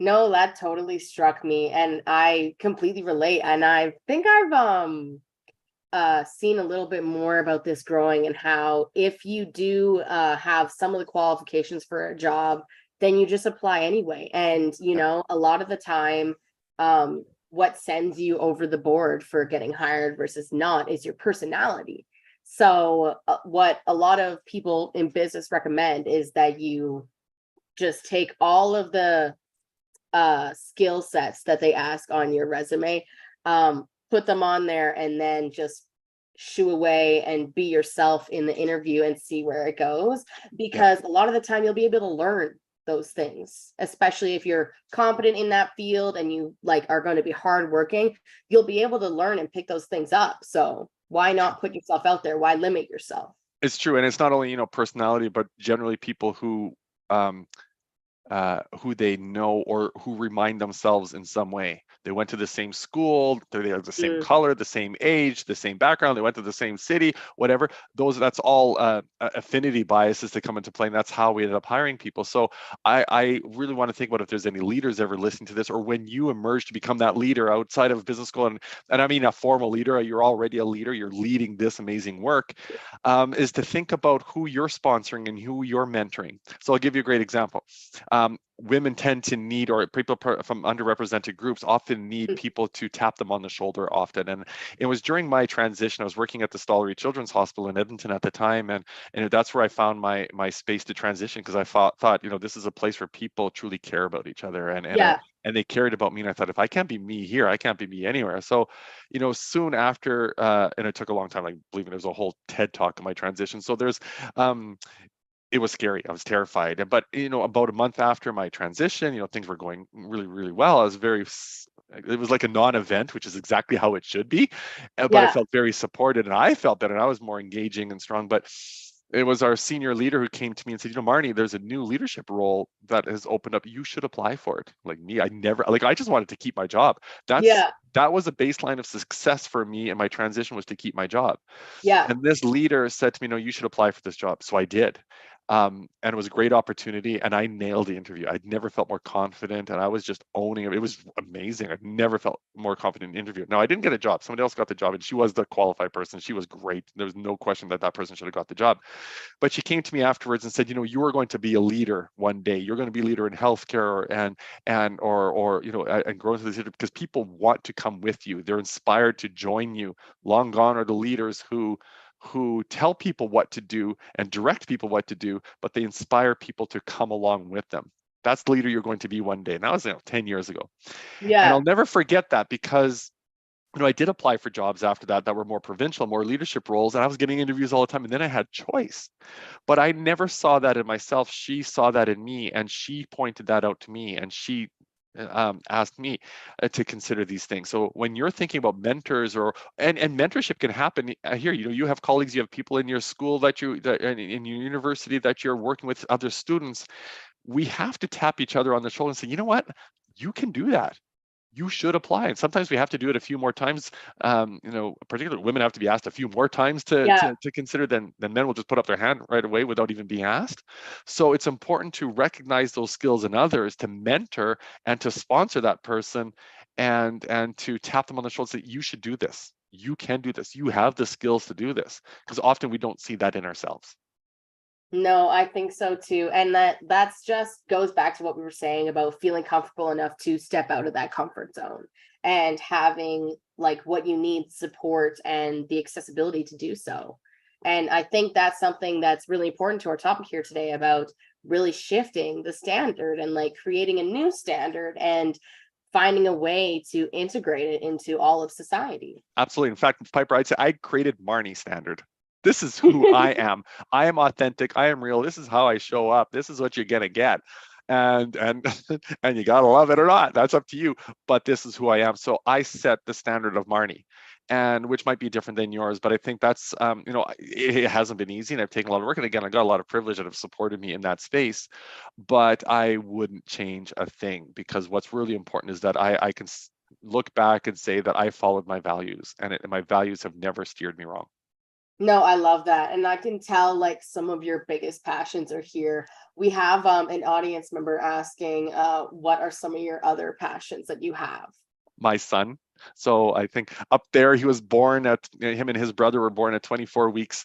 [SPEAKER 2] No, that totally struck me, and I completely relate. And I think I've seen a little bit more about this growing, and how if you do have some of the qualifications for a job, then you just apply anyway. And a lot of the time, what sends you over the board for getting hired versus not is your personality. So what a lot of people in business recommend is that you just take all of the skill sets that they ask on your resume, put them on there, and then just shoo away and be yourself in the interview and see where it goes. Because a lot of the time you'll be able to learn those things, especially if you're competent in that field and you are going to be hardworking, you'll be able to learn and pick those things up. So why not put yourself out there? Why limit yourself?
[SPEAKER 1] It's true. And it's not only, personality, but generally people who they know, or who remind themselves in some way. They went to the same school, they have the same color, the same age, the same background, they went to the same city, whatever. That's all affinity biases that come into play, and that's how we ended up hiring people. So I really want to think about if there's any leaders ever listening to this, or when you emerge to become that leader outside of business school, and I mean a formal leader, you're already a leader, you're leading this amazing work, is to think about who you're sponsoring and who you're mentoring. So I'll give you a great example. women tend to need, or people from underrepresented groups often need people to tap them on the shoulder often. And it was during my transition, I was working at the Stollery Children's Hospital in Edmonton at the time, and that's where I found my space to transition, because I thought, this is a place where people truly care about each other, and they cared about me. And I thought, if I can't be me here, I can't be me anywhere. So, soon after, and it took a long time, like believing there's a whole TED talk on my transition. So it was scary. I was terrified. But, about a month after my transition, things were going really, really well. It was like a non-event, which is exactly how it should be. But I felt very supported, and I felt better, and I was more engaging and strong. But it was our senior leader who came to me and said, Marni, there's a new leadership role that has opened up. You should apply for it. Like me, I just wanted to keep my job. That was a baseline of success for me, and my transition was to keep my job. And this leader said to me, no, you should apply for this job. So I did. And it was a great opportunity, and I nailed the interview. I'd never felt more confident, and I was just owning it. It was amazing. I've never felt more confident in an interview. Now, I didn't get a job. Somebody else got the job, and she was the qualified person. She was great. There was no question that person should have got the job. But she came to me afterwards and said, you are going to be a leader one day. You're going to be a leader in healthcare and grow into this leader, because people want to come with you. They're inspired to join you. Long gone are the leaders who tell people what to do and direct people what to do, but they inspire people to come along with them. That's the leader you're going to be one day. And that was 10 years ago. And I'll never forget that, because I did apply for jobs after that were more provincial, more leadership roles, and I was getting interviews all the time, and then I had choice. But I never saw that in myself. She saw that in me, and she pointed that out to me, and she asked me to consider these things. So when you're thinking about mentors, and mentorship can happen here. You have colleagues, you have people in your school that in your university that you're working with, other students. We have to tap each other on the shoulder and say, you know what, you can do that. You should apply. And sometimes we have to do it a few more times. Particularly women have to be asked a few more times to consider than men will just put up their hand right away without even being asked. So it's important to recognize those skills in others, to mentor and to sponsor that person, and to tap them on the shoulder and say, you should do this. You can do this. You have the skills to do this. Because often we don't see that in ourselves.
[SPEAKER 2] No, I think so too. And that's just goes back to what we were saying about feeling comfortable enough to step out of that comfort zone and having like what you need, support and the accessibility to do so. And I think that's something that's really important to our topic here today, about really shifting the standard and like creating a new standard and finding a way to integrate it into all of society.
[SPEAKER 1] Absolutely. In fact, Piper, I'd say I created Marni Standard. This is who I am. I am authentic. I am real. This is how I show up. This is what you're gonna get, and and you gotta love it or not. That's up to you. But this is who I am. So I set the standard of Marni, and which might be different than yours. But I think that's it hasn't been easy, and I've taken a lot of work. And again, I got a lot of privilege that have supported me in that space. But I wouldn't change a thing, because what's really important is that I can look back and say that I followed my values, and my values have never steered me wrong.
[SPEAKER 2] No, I love that. And I can tell like some of your biggest passions are here. We have an audience member asking, what are some of your other passions that you have?
[SPEAKER 1] My son. So I think up there, he was born him and his brother were born at 24 weeks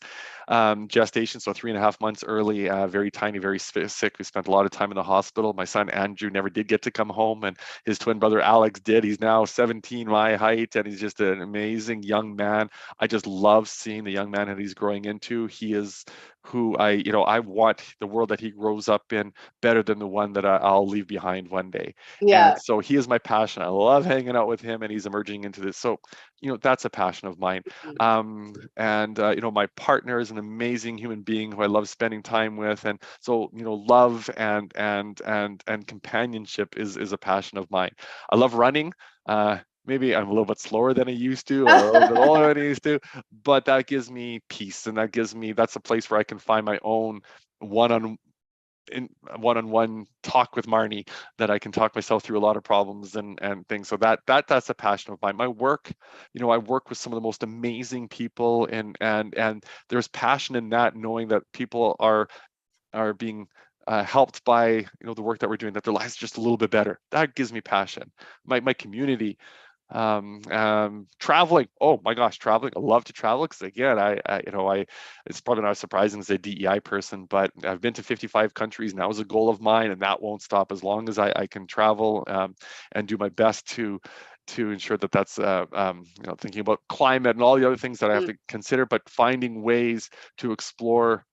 [SPEAKER 1] gestation, so 3.5 months early, very tiny, very sick. We spent a lot of time in the hospital. My son Andrew never did get to come home, and his twin brother Alex did. He's now 17 my height, and he's just an amazing young man. I just love seeing the young man that he's growing into. He is who I want the world that he grows up in better than the one that I'll leave behind one day. And so he is my passion. I love hanging out with him, and he's emerging into this. So, that's a passion of mine. My partner is an amazing human being who I love spending time with. And so, love and companionship is a passion of mine. I love running. Maybe I'm a little bit slower than I used to, or a little bit older than I used to, but that gives me peace, and that's a place where I can find my own one-on-one talk with Marni, that I can talk myself through a lot of problems and things. So that's a passion of mine. My work, I work with some of the most amazing people, and there's passion in that, knowing that people are being helped by the work that we're doing, that their lives are just a little bit better. That gives me passion. My community, Traveling. Oh my gosh, traveling. I love to travel because again, it's probably not surprising as a DEI person, but I've been to 55 countries, and that was a goal of mine, and that won't stop as long as I can travel, and do my best to ensure that that's thinking about climate and all the other things that I have to consider, but finding ways to explore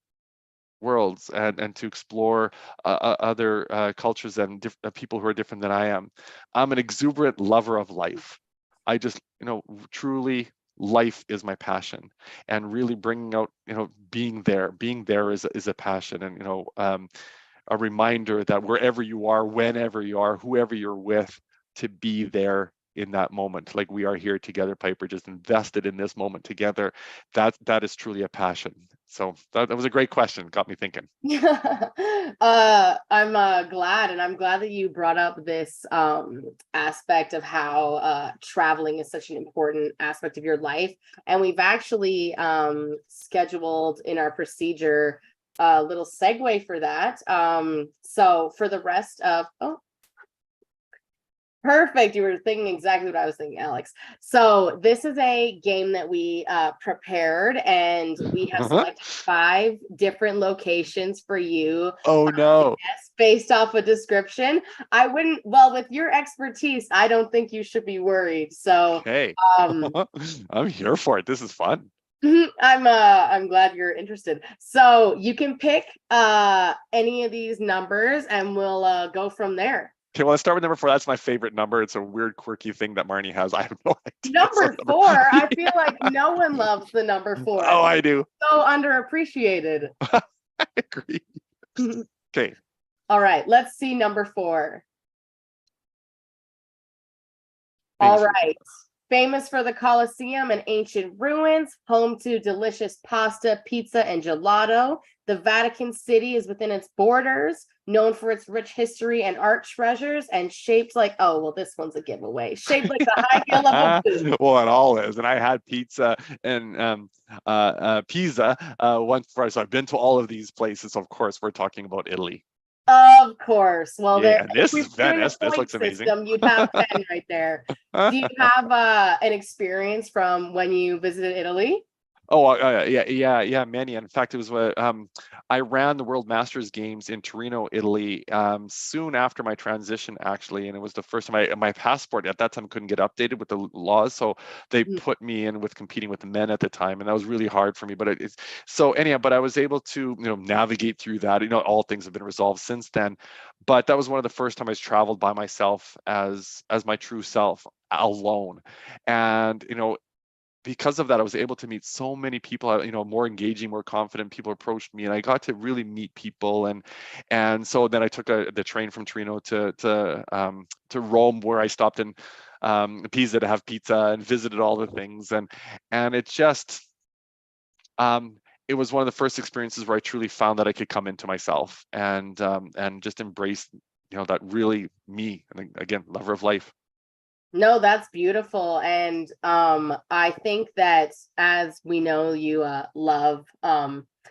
[SPEAKER 1] worlds and to explore other cultures and people who are different than I am. I'm an exuberant lover of life. I just, truly, life is my passion, and really bringing out, being there is a passion, and a reminder that wherever you are, whenever you are, whoever you're with, to be there in that moment, like we are here together, Piper, just invested in this moment together. That is truly a passion. So that was a great question. Got me thinking.
[SPEAKER 2] I'm glad, and I'm glad that you brought up this aspect of how traveling is such an important aspect of your life. And we've actually scheduled in our procedure a little segue for that. So for the rest of, perfect. You were thinking exactly what I was thinking, Alex. So this is a game that we prepared, and we have selected 5 different locations for you.
[SPEAKER 1] Oh no.
[SPEAKER 2] Based off a description. I wouldn't, well, with your expertise, I don't think you should be worried. So
[SPEAKER 1] okay. I'm here for it. This is fun.
[SPEAKER 2] I'm glad you're interested. So you can pick any of these numbers and we'll go from there.
[SPEAKER 1] Okay, well, let's start with number 4. That's my favorite number. It's a weird, quirky thing that Marni has. I have no idea.
[SPEAKER 2] Number 4? I feel like no one loves the number 4.
[SPEAKER 1] Oh, I do.
[SPEAKER 2] So underappreciated.
[SPEAKER 1] I agree. Okay.
[SPEAKER 2] All right, let's see number 4. All right. Famous for the Colosseum and ancient ruins, home to delicious pasta, pizza, and gelato. The Vatican City is within its borders, known for its rich history and art treasures, and shaped like, oh, well, this one's a giveaway. Shaped like the high heel of a boot.
[SPEAKER 1] Well, it all is. And I had pizza and Pisa once before. So I've been to all of these places. Of course, we're talking about Italy.
[SPEAKER 2] Of course. Well,
[SPEAKER 1] yeah, this is Venice. This looks amazing.
[SPEAKER 2] You'd have 10 right there. Do you have an experience from when you visited Italy?
[SPEAKER 1] Oh, yeah, many. In fact, it was I ran the World Masters Games in Torino, Italy, soon after my transition, actually, and it was the first time my passport at that time couldn't get updated with the laws, so they put me in with competing with the men at the time, and that was really hard for me. But it's so anyhow. But I was able to navigate through that. All things have been resolved since then, but that was one of the first times I traveled by myself as my true self, alone, and because of that, I was able to meet so many people, more engaging, more confident people approached me, and I got to really meet people. And so then I took the train from Torino to Rome, where I stopped in Pisa to have pizza and visited all the things. And it just, it was one of the first experiences where I truly found that I could come into myself and just embrace, that really me, and again, lover of life.
[SPEAKER 2] No, that's beautiful. And I think that, as we know, you love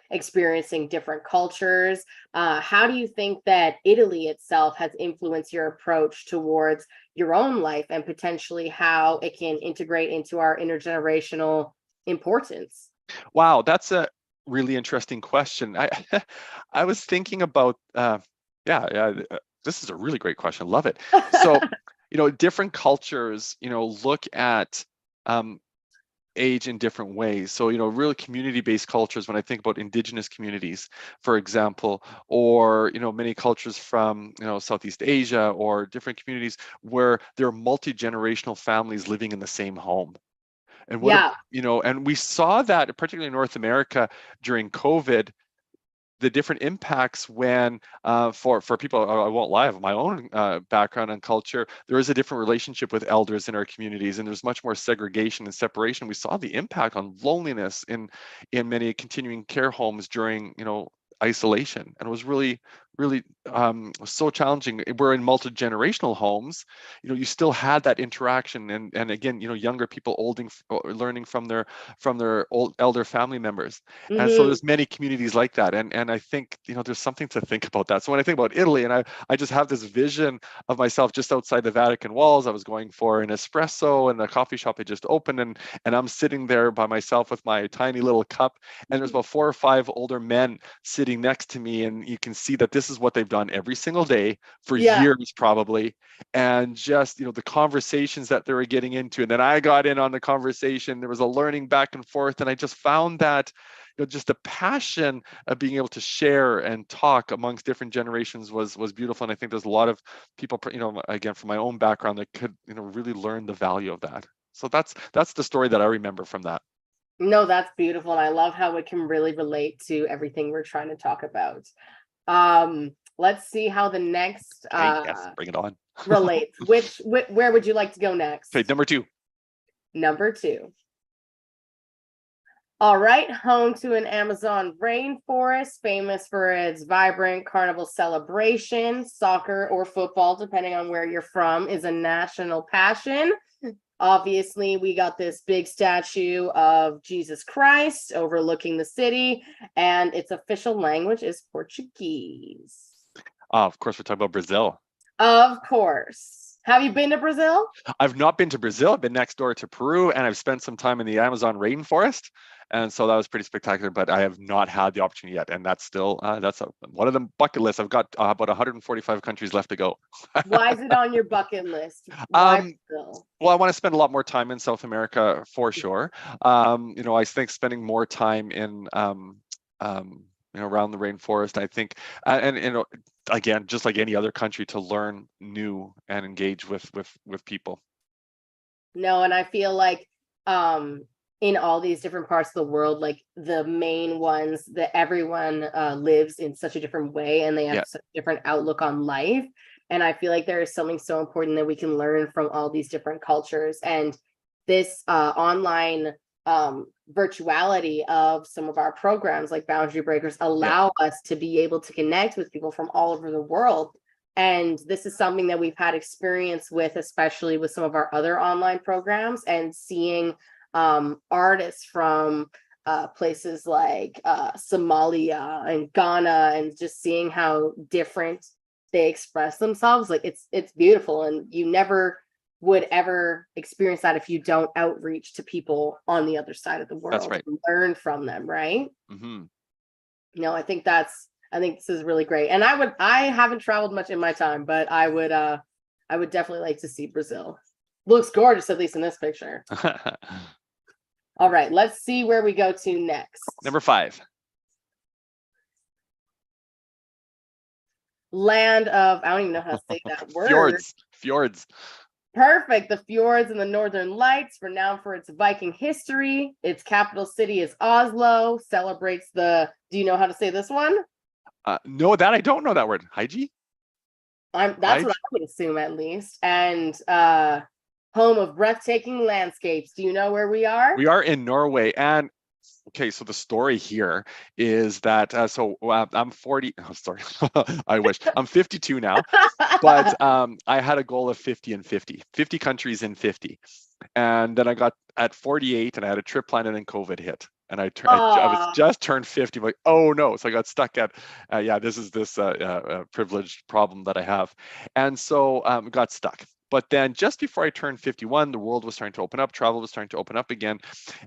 [SPEAKER 2] experiencing different cultures. How do you think that Italy itself has influenced your approach towards your own life, and potentially how it can integrate into our intergenerational importance?
[SPEAKER 1] Wow, that's a really interesting question. I was thinking about, this is a really great question. Love it. So, different cultures, look at age in different ways. So, really community-based cultures, when I think about Indigenous communities, for example, or, many cultures from, Southeast Asia, or different communities where there are multi-generational families living in the same home. And and we saw that particularly in North America during COVID, the different impacts when for people, I won't lie, of my own background and culture, there is a different relationship with elders in our communities, and there's much more segregation and separation. We saw the impact on loneliness in many continuing care homes during isolation, and it was really so challenging. We're in multi-generational homes, you still had that interaction, and again, younger people learning from their old elder family members. And so there's many communities like that, and I think there's something to think about that. So when I think about Italy, and I just have this vision of myself just outside the Vatican walls. I was going for an espresso in a coffee shop they just opened, and I'm sitting there by myself with my tiny little cup, and there's about 4 or 5 older men sitting next to me, and you can see that this is what they've done every single day for years probably. And just the conversations that they were getting into, and then I got in on the conversation. There was a learning back and forth, and I just found that just the passion of being able to share and talk amongst different generations was beautiful. And I think there's a lot of people, again, from my own background, that could really learn the value of that. So that's the story that I remember from that.
[SPEAKER 2] No, that's beautiful. And I love how it can really relate to everything we're trying to talk about. Let's see how the next
[SPEAKER 1] yes, bring it on.
[SPEAKER 2] relates. Where would you like to go next?
[SPEAKER 1] Okay, number 2.
[SPEAKER 2] Number 2. All right, home to an Amazon rainforest, famous for its vibrant carnival celebration. Soccer or football, depending on where you're from, is a national passion. Obviously, we got this big statue of Jesus Christ overlooking the city, and its official language is Portuguese.
[SPEAKER 1] Of course, we're talking about Brazil.
[SPEAKER 2] Of course. Have you been to Brazil?
[SPEAKER 1] I've not been to Brazil. I've been next door to Peru, and I've spent some time in the Amazon rainforest. And so that was pretty spectacular, but I have not had the opportunity yet. And that's still, one of the bucket lists. I've got about 145 countries left to go.
[SPEAKER 2] Why is it on your bucket list? Why Brazil?
[SPEAKER 1] Well, I want to spend a lot more time in South America for sure. I think spending more time in, around the rainforest, I think, and again, just like any other country, to learn new and engage with people.
[SPEAKER 2] No, and I feel like in all these different parts of the world, like the main ones that everyone lives in such a different way, and they have such a different outlook on life. And I feel like there is something so important that we can learn from all these different cultures. And this online virtuality of some of our programs like Boundary Breakers allow us to be able to connect with people from all over the world. And this is something that we've had experience with, especially with some of our other online programs, and seeing artists from places like Somalia and Ghana, and just seeing how different they express themselves. Like it's beautiful, and you never would ever experience that if you don't outreach to people on the other side of the world.
[SPEAKER 1] That's right.
[SPEAKER 2] And learn from them, right?
[SPEAKER 1] Mm-hmm.
[SPEAKER 2] No, I think this is really great. And I haven't traveled much in my time, but I would definitely like to see Brazil. Looks gorgeous, at least in this picture. All right, let's see where we go to next.
[SPEAKER 1] Number 5.
[SPEAKER 2] Land of, I don't even know how to say that word.
[SPEAKER 1] Fjords.
[SPEAKER 2] Perfect. The fjords and the Northern Lights, renowned for its Viking history. Its capital city is Oslo. Celebrates do you know how to say this one?
[SPEAKER 1] No, that I don't know that word. Hygie?
[SPEAKER 2] That's what I would assume, at least. And home of breathtaking landscapes. Do you know where we are?
[SPEAKER 1] We are in Norway. And okay, so the story here is that I'm 40. Oh, sorry, I wish. I'm 52 now, but I had a goal of 50 and 50 countries in 50, and then I got at 48, and I had a trip planned, and then COVID hit, and I was just turned 50. I'm like, oh no! So I got stuck at this is this privileged problem that I have, and so got stuck. But then just before I turned 51, the world was starting to open up, travel was starting to open up again.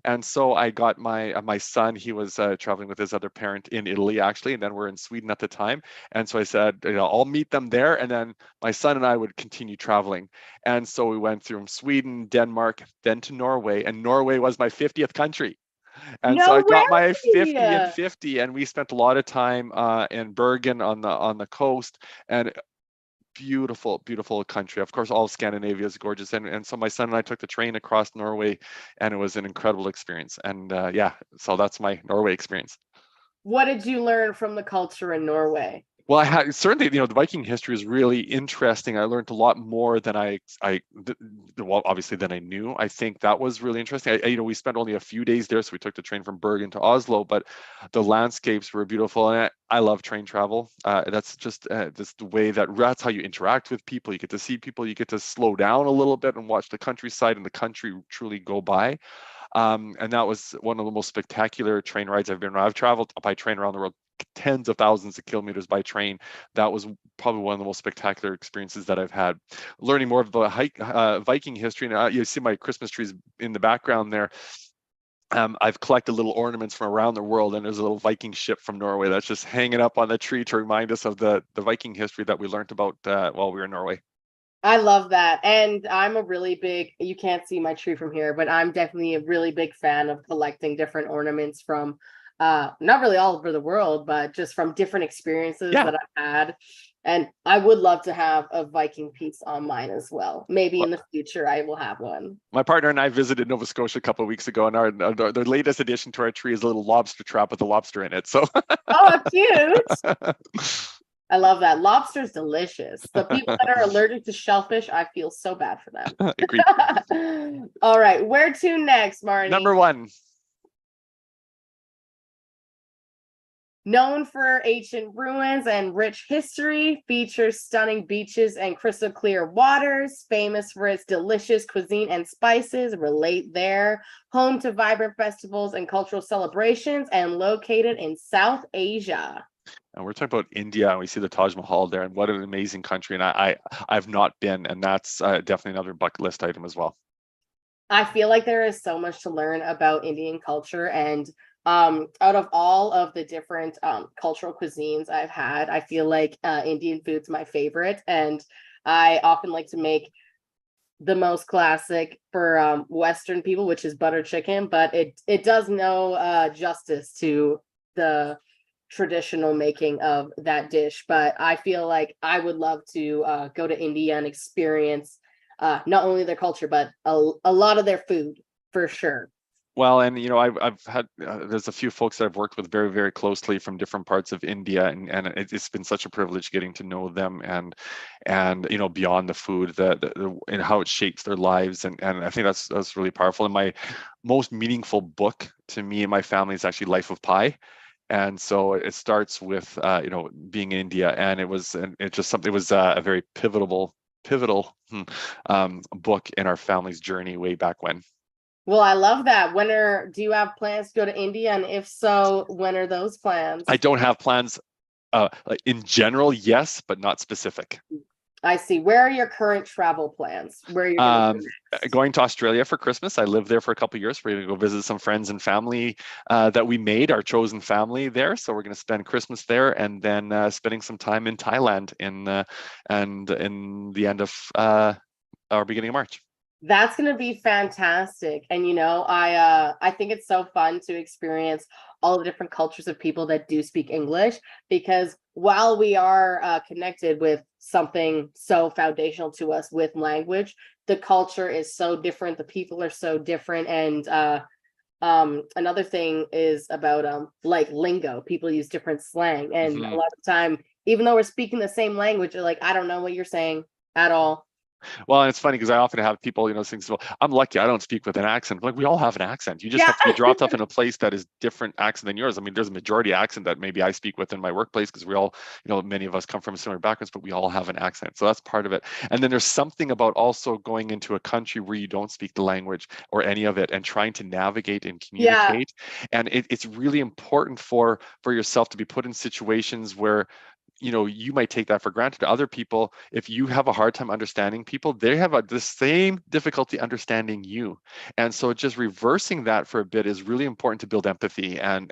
[SPEAKER 1] And so I got my son, he was traveling with his other parent in Italy, actually, and then we're in Sweden at the time. And so I said, I'll meet them there, and then my son and I would continue traveling. And so we went through Sweden, Denmark, then to Norway, and Norway was my 50th country. And so I got my 50 and 50, and we spent a lot of time in Bergen on the coast, and beautiful country. Of course, all of Scandinavia is gorgeous, and so my son and I took the train across Norway, and it was an incredible experience. And so that's my Norway experience.
[SPEAKER 2] What did you learn from the culture in Norway?
[SPEAKER 1] Well, I had certainly, the Viking history is really interesting. I learned a lot more than well, obviously than I knew. I think that was really interesting. We spent only a few days there, so we took the train from Bergen to Oslo, but the landscapes were beautiful, and I love train travel. That's just the way that's how you interact with people. You get to see people. You get to slow down a little bit and watch the countryside and the country truly go by. And that was one of the most spectacular train rides I've been on. I've traveled by train around the world tens of thousands of kilometers by train. That was probably one of the most spectacular experiences that I've had. Learning more about Viking history, and you see my Christmas trees in the background there. I've collected little ornaments from around the world, and there's a little Viking ship from Norway that's just hanging up on the tree to remind us of the Viking history that we learned about while we were in Norway.
[SPEAKER 2] I love that. And I'm a really big, you can't see my tree from here, but I'm definitely a really big fan of collecting different ornaments from not really all over the world, but just from different experiences that I've had. And I would love to have a Viking piece on mine as well. Maybe in the future I will have one.
[SPEAKER 1] My partner and I visited Nova Scotia a couple of weeks ago, and the latest addition to our tree is a little lobster trap with a lobster in it. So
[SPEAKER 2] oh, cute. I love that. Lobster's delicious. The people that are allergic to shellfish, I feel so bad for them.
[SPEAKER 1] Agreed.
[SPEAKER 2] All right, where to next, Marni?
[SPEAKER 1] Number 1.
[SPEAKER 2] Known for ancient ruins and rich history, features stunning beaches and crystal clear waters, famous for its delicious cuisine and spices, relate there, home to vibrant festivals and cultural celebrations, and located in South Asia.
[SPEAKER 1] And we're talking about India, and we see the Taj Mahal there, and what an amazing country. And I've not been, and that's definitely another bucket list item as well.
[SPEAKER 2] I feel like there is so much to learn about Indian culture, and out of all of the different cultural cuisines I've had, I feel like Indian food's my favorite, and I often like to make the most classic for Western people, which is butter chicken, but it does no justice to the traditional making of that dish. But I feel like I would love to go to India and experience not only their culture, but a lot of their food for sure.
[SPEAKER 1] Well, and I've had there's a few folks that I've worked with very, very closely from different parts of India, and it's been such a privilege getting to know them and beyond the food, and how it shapes their lives, and I think that's really powerful. And my most meaningful book to me and my family is actually Life of Pi. And so it starts with being in India, and it was a very pivotal book in our family's journey way back when.
[SPEAKER 2] Well, I love that. Do you have plans to go to India? And if so, when are those plans?
[SPEAKER 1] I don't have plans in general, yes, but not specific.
[SPEAKER 2] I see. Where are your current travel plans? Where are you
[SPEAKER 1] going to Australia for Christmas? I lived there for a couple of years. We're going to go visit some friends and family that we made, our chosen family there. So we're going to spend Christmas there, and then spending some time in Thailand in the end of or beginning of March.
[SPEAKER 2] That's going to be fantastic. And, I think it's so fun to experience all the different cultures of people that do speak English, because while we are connected with something so foundational to us with language, the culture is so different. The people are so different. And another thing is about like lingo. People use different slang. And a lot of the time, even though we're speaking the same language, they're like, I don't know what you're saying at all.
[SPEAKER 1] Well, and it's funny because I often have people, think, well, I'm lucky I don't speak with an accent. Like, we all have an accent. You just have to be dropped off in a place that is different accent than yours. I mean, there's a majority accent that maybe I speak with in my workplace because we all, many of us come from similar backgrounds, but we all have an accent. So that's part of it. And then there's something about also going into a country where you don't speak the language or any of it and trying to navigate and communicate. Yeah. And it's really important for yourself to be put in situations where you might take that for granted. Other people, if you have a hard time understanding people, they have the same difficulty understanding you. And so just reversing that for a bit is really important to build empathy and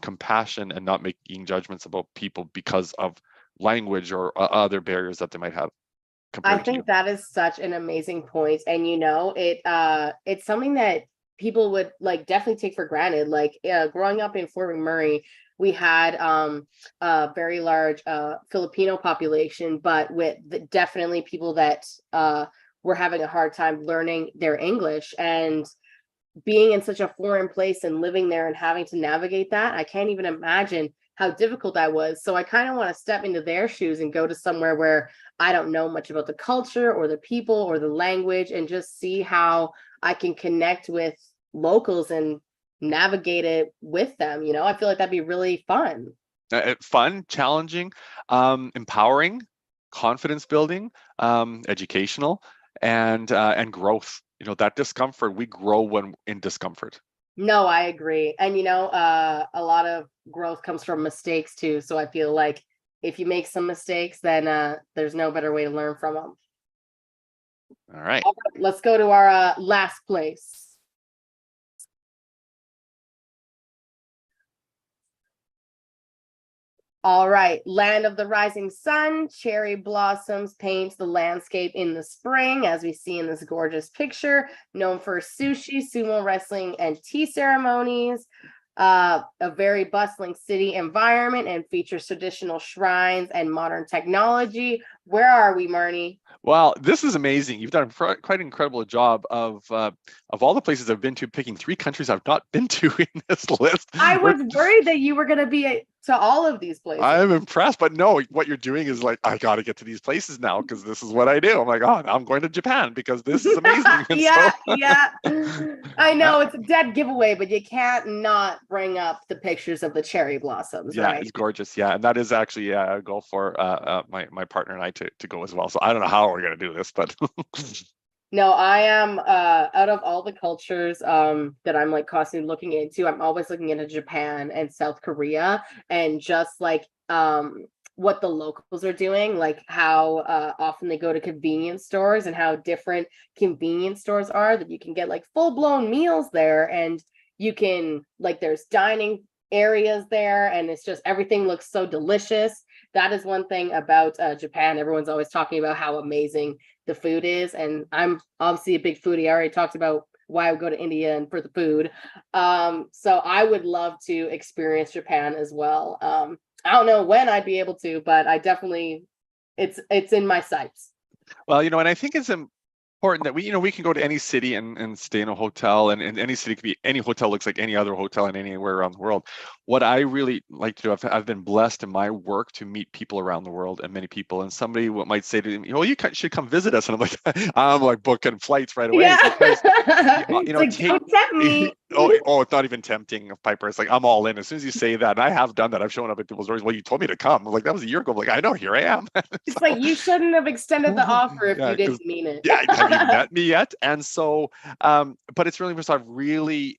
[SPEAKER 1] compassion, and not making judgments about people because of language or other barriers that they might have.
[SPEAKER 2] I think that is such an amazing point. And it's something that people would definitely take for granted. Growing up in Fort McMurray, we had a very large Filipino population, but with definitely people that were having a hard time learning their English. And being in such a foreign place and living there and having to navigate that, I can't even imagine how difficult that was. So I kind of want to step into their shoes and go to somewhere where I don't know much about the culture or the people or the language, and just see how I can connect with locals and navigate it with them. I feel like that'd be really fun.
[SPEAKER 1] Fun, challenging, empowering, confidence building, educational, and growth. That discomfort, we grow when in discomfort.
[SPEAKER 2] No, I agree. And a lot of growth comes from mistakes too. So I feel like if you make some mistakes, then there's no better way to learn from them.
[SPEAKER 1] All right.
[SPEAKER 2] Let's go to our last place. All right, land of the rising sun, cherry blossoms paint the landscape in the spring, as we see in this gorgeous picture. Known for sushi, sumo wrestling, and tea ceremonies. A very bustling city environment, and features traditional shrines and modern technology. Where are we, Marni?
[SPEAKER 1] Well, this is amazing. You've done quite an incredible job of all the places I've been to, picking 3 countries I've not been to in this list.
[SPEAKER 2] I was worried that you were going to be to all of these places.
[SPEAKER 1] I'm impressed, but no, what you're doing is like, I got to get to these places now because this is what I do. I'm like, oh, I'm going to Japan because this is amazing.
[SPEAKER 2] Yeah. I know it's a dead giveaway, but you can't not bring up the pictures of the cherry blossoms.
[SPEAKER 1] Yeah,
[SPEAKER 2] right?
[SPEAKER 1] It's gorgeous. Yeah, and that is actually a goal for my partner and I to go as well. So I don't know how we're going to do this, but
[SPEAKER 2] No, I am out of all the cultures that I'm like constantly looking into, I'm always looking into Japan and South Korea, and just like what the locals are doing, like how often they go to convenience stores and how different convenience stores are, that you can get like full-blown meals there, and you can like there's dining areas there, and it's just everything looks so delicious. That is one thing about Japan. Everyone's always talking about how amazing the food is, and I'm obviously a big foodie. I already talked about why I would go to India and for the food. So I would love to experience Japan as well. I don't know when I'd be able to, but I definitely, it's in my sights.
[SPEAKER 1] Well, and I think it's important that we can go to any city and stay in a hotel, and any city could be, any hotel looks like any other hotel in anywhere around the world. What I really like to do, I've been blessed in my work to meet people around the world, and many people, and somebody might say to me, well, you should come visit us, and I'm like booking flights right away.
[SPEAKER 2] Yeah.
[SPEAKER 1] Because
[SPEAKER 2] like, don't tempt me.
[SPEAKER 1] it's not even tempting, Piper. It's like, I'm all in as soon as you say that. And I have done that. I've shown up at people's doors. Well, you told me to come. I'm like, that was a year ago. I'm like, I know, here I am.
[SPEAKER 2] It's like, you shouldn't have extended the offer if you didn't mean it.
[SPEAKER 1] Yeah, have you met me yet? And so, but it's really because I've really,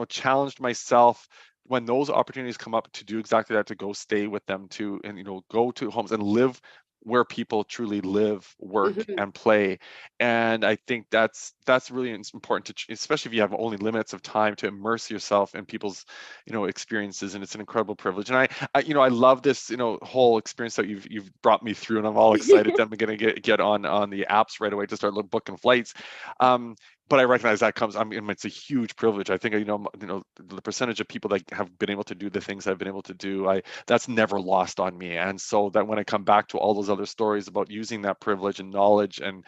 [SPEAKER 1] challenged myself when those opportunities come up to do exactly that, to go stay with them, and go to homes and live where people truly live, work, and play. And I think that's really important to, especially if you have only limits of time, to immerse yourself in people's experiences. And it's an incredible privilege. And I love this whole experience that you've brought me through, and I'm all excited that I'm going to get on the apps right away to start booking flights. But I recognize that comes, it's a huge privilege. I think, the percentage of people that have been able to do the things I've been able to do, that's never lost on me. And so that when I come back to all those other stories about using that privilege and knowledge and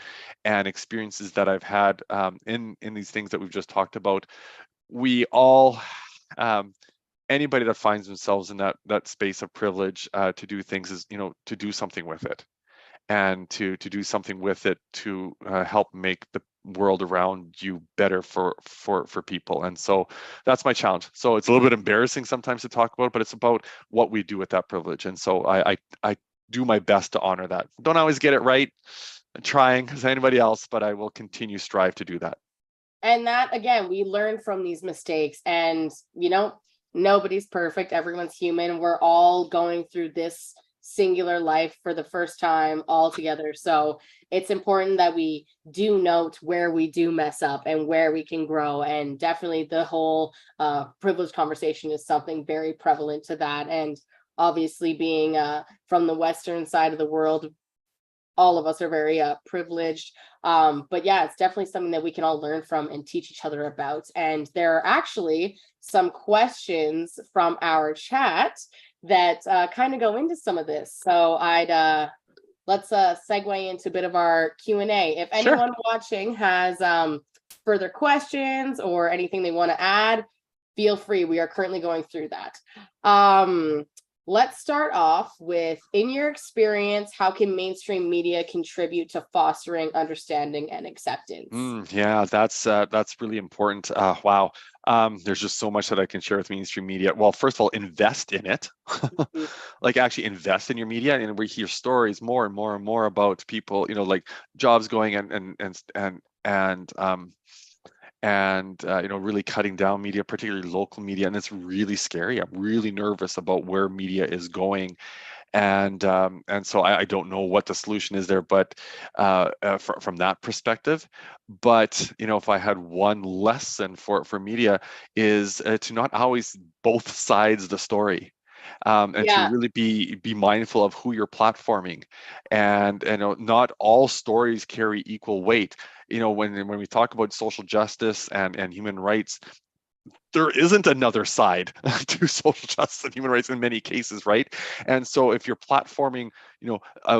[SPEAKER 1] experiences that I've had in these things that we've just talked about, we all, anybody that finds themselves in that space of privilege to do things is, to do something with it. And to do something with it to help make the world around you better for people. And so that's my challenge. So it's a little bit embarrassing sometimes to talk about, but it's about what we do with that privilege. And so I do my best to honor that. Don't always get it right. I'm trying as anybody else, but I will continue strive to do that.
[SPEAKER 2] And that, again, we learn from these mistakes, and nobody's perfect. Everyone's human. We're all going through this singular life for the first time all together. So it's important that we do note where we do mess up and where we can grow. And definitely the whole privilege conversation is something very prevalent to that. And obviously being from the Western side of the world, all of us are very privileged. But yeah, it's definitely something that we can all learn from and teach each other about. And there are actually some questions from our chat that kind of go into some of this. So let's segue into a bit of our Q&A. If anyone watching has further questions or anything they want to add, feel free. We are currently going through that. let's start off with, in your experience, how can mainstream media contribute to fostering understanding and acceptance?
[SPEAKER 1] Yeah, that's really important. Wow. There's just so much that I can share with mainstream media. Well, first of all, invest in it.
[SPEAKER 2] Mhm.
[SPEAKER 1] Like actually invest in your media, and we hear stories more and more and more about people, like jobs going and really cutting down media, particularly local media, and it's really scary. I'm really nervous about where media is going, and so I don't know what the solution is there, but from that perspective. But if I had one lesson for media is to not always both sides the story. And to
[SPEAKER 2] Yeah,
[SPEAKER 1] really be mindful of who you're platforming, and not all stories carry equal weight. When we talk about social justice and human rights, there isn't another side to social justice and human rights in many cases, right? And so if you're platforming,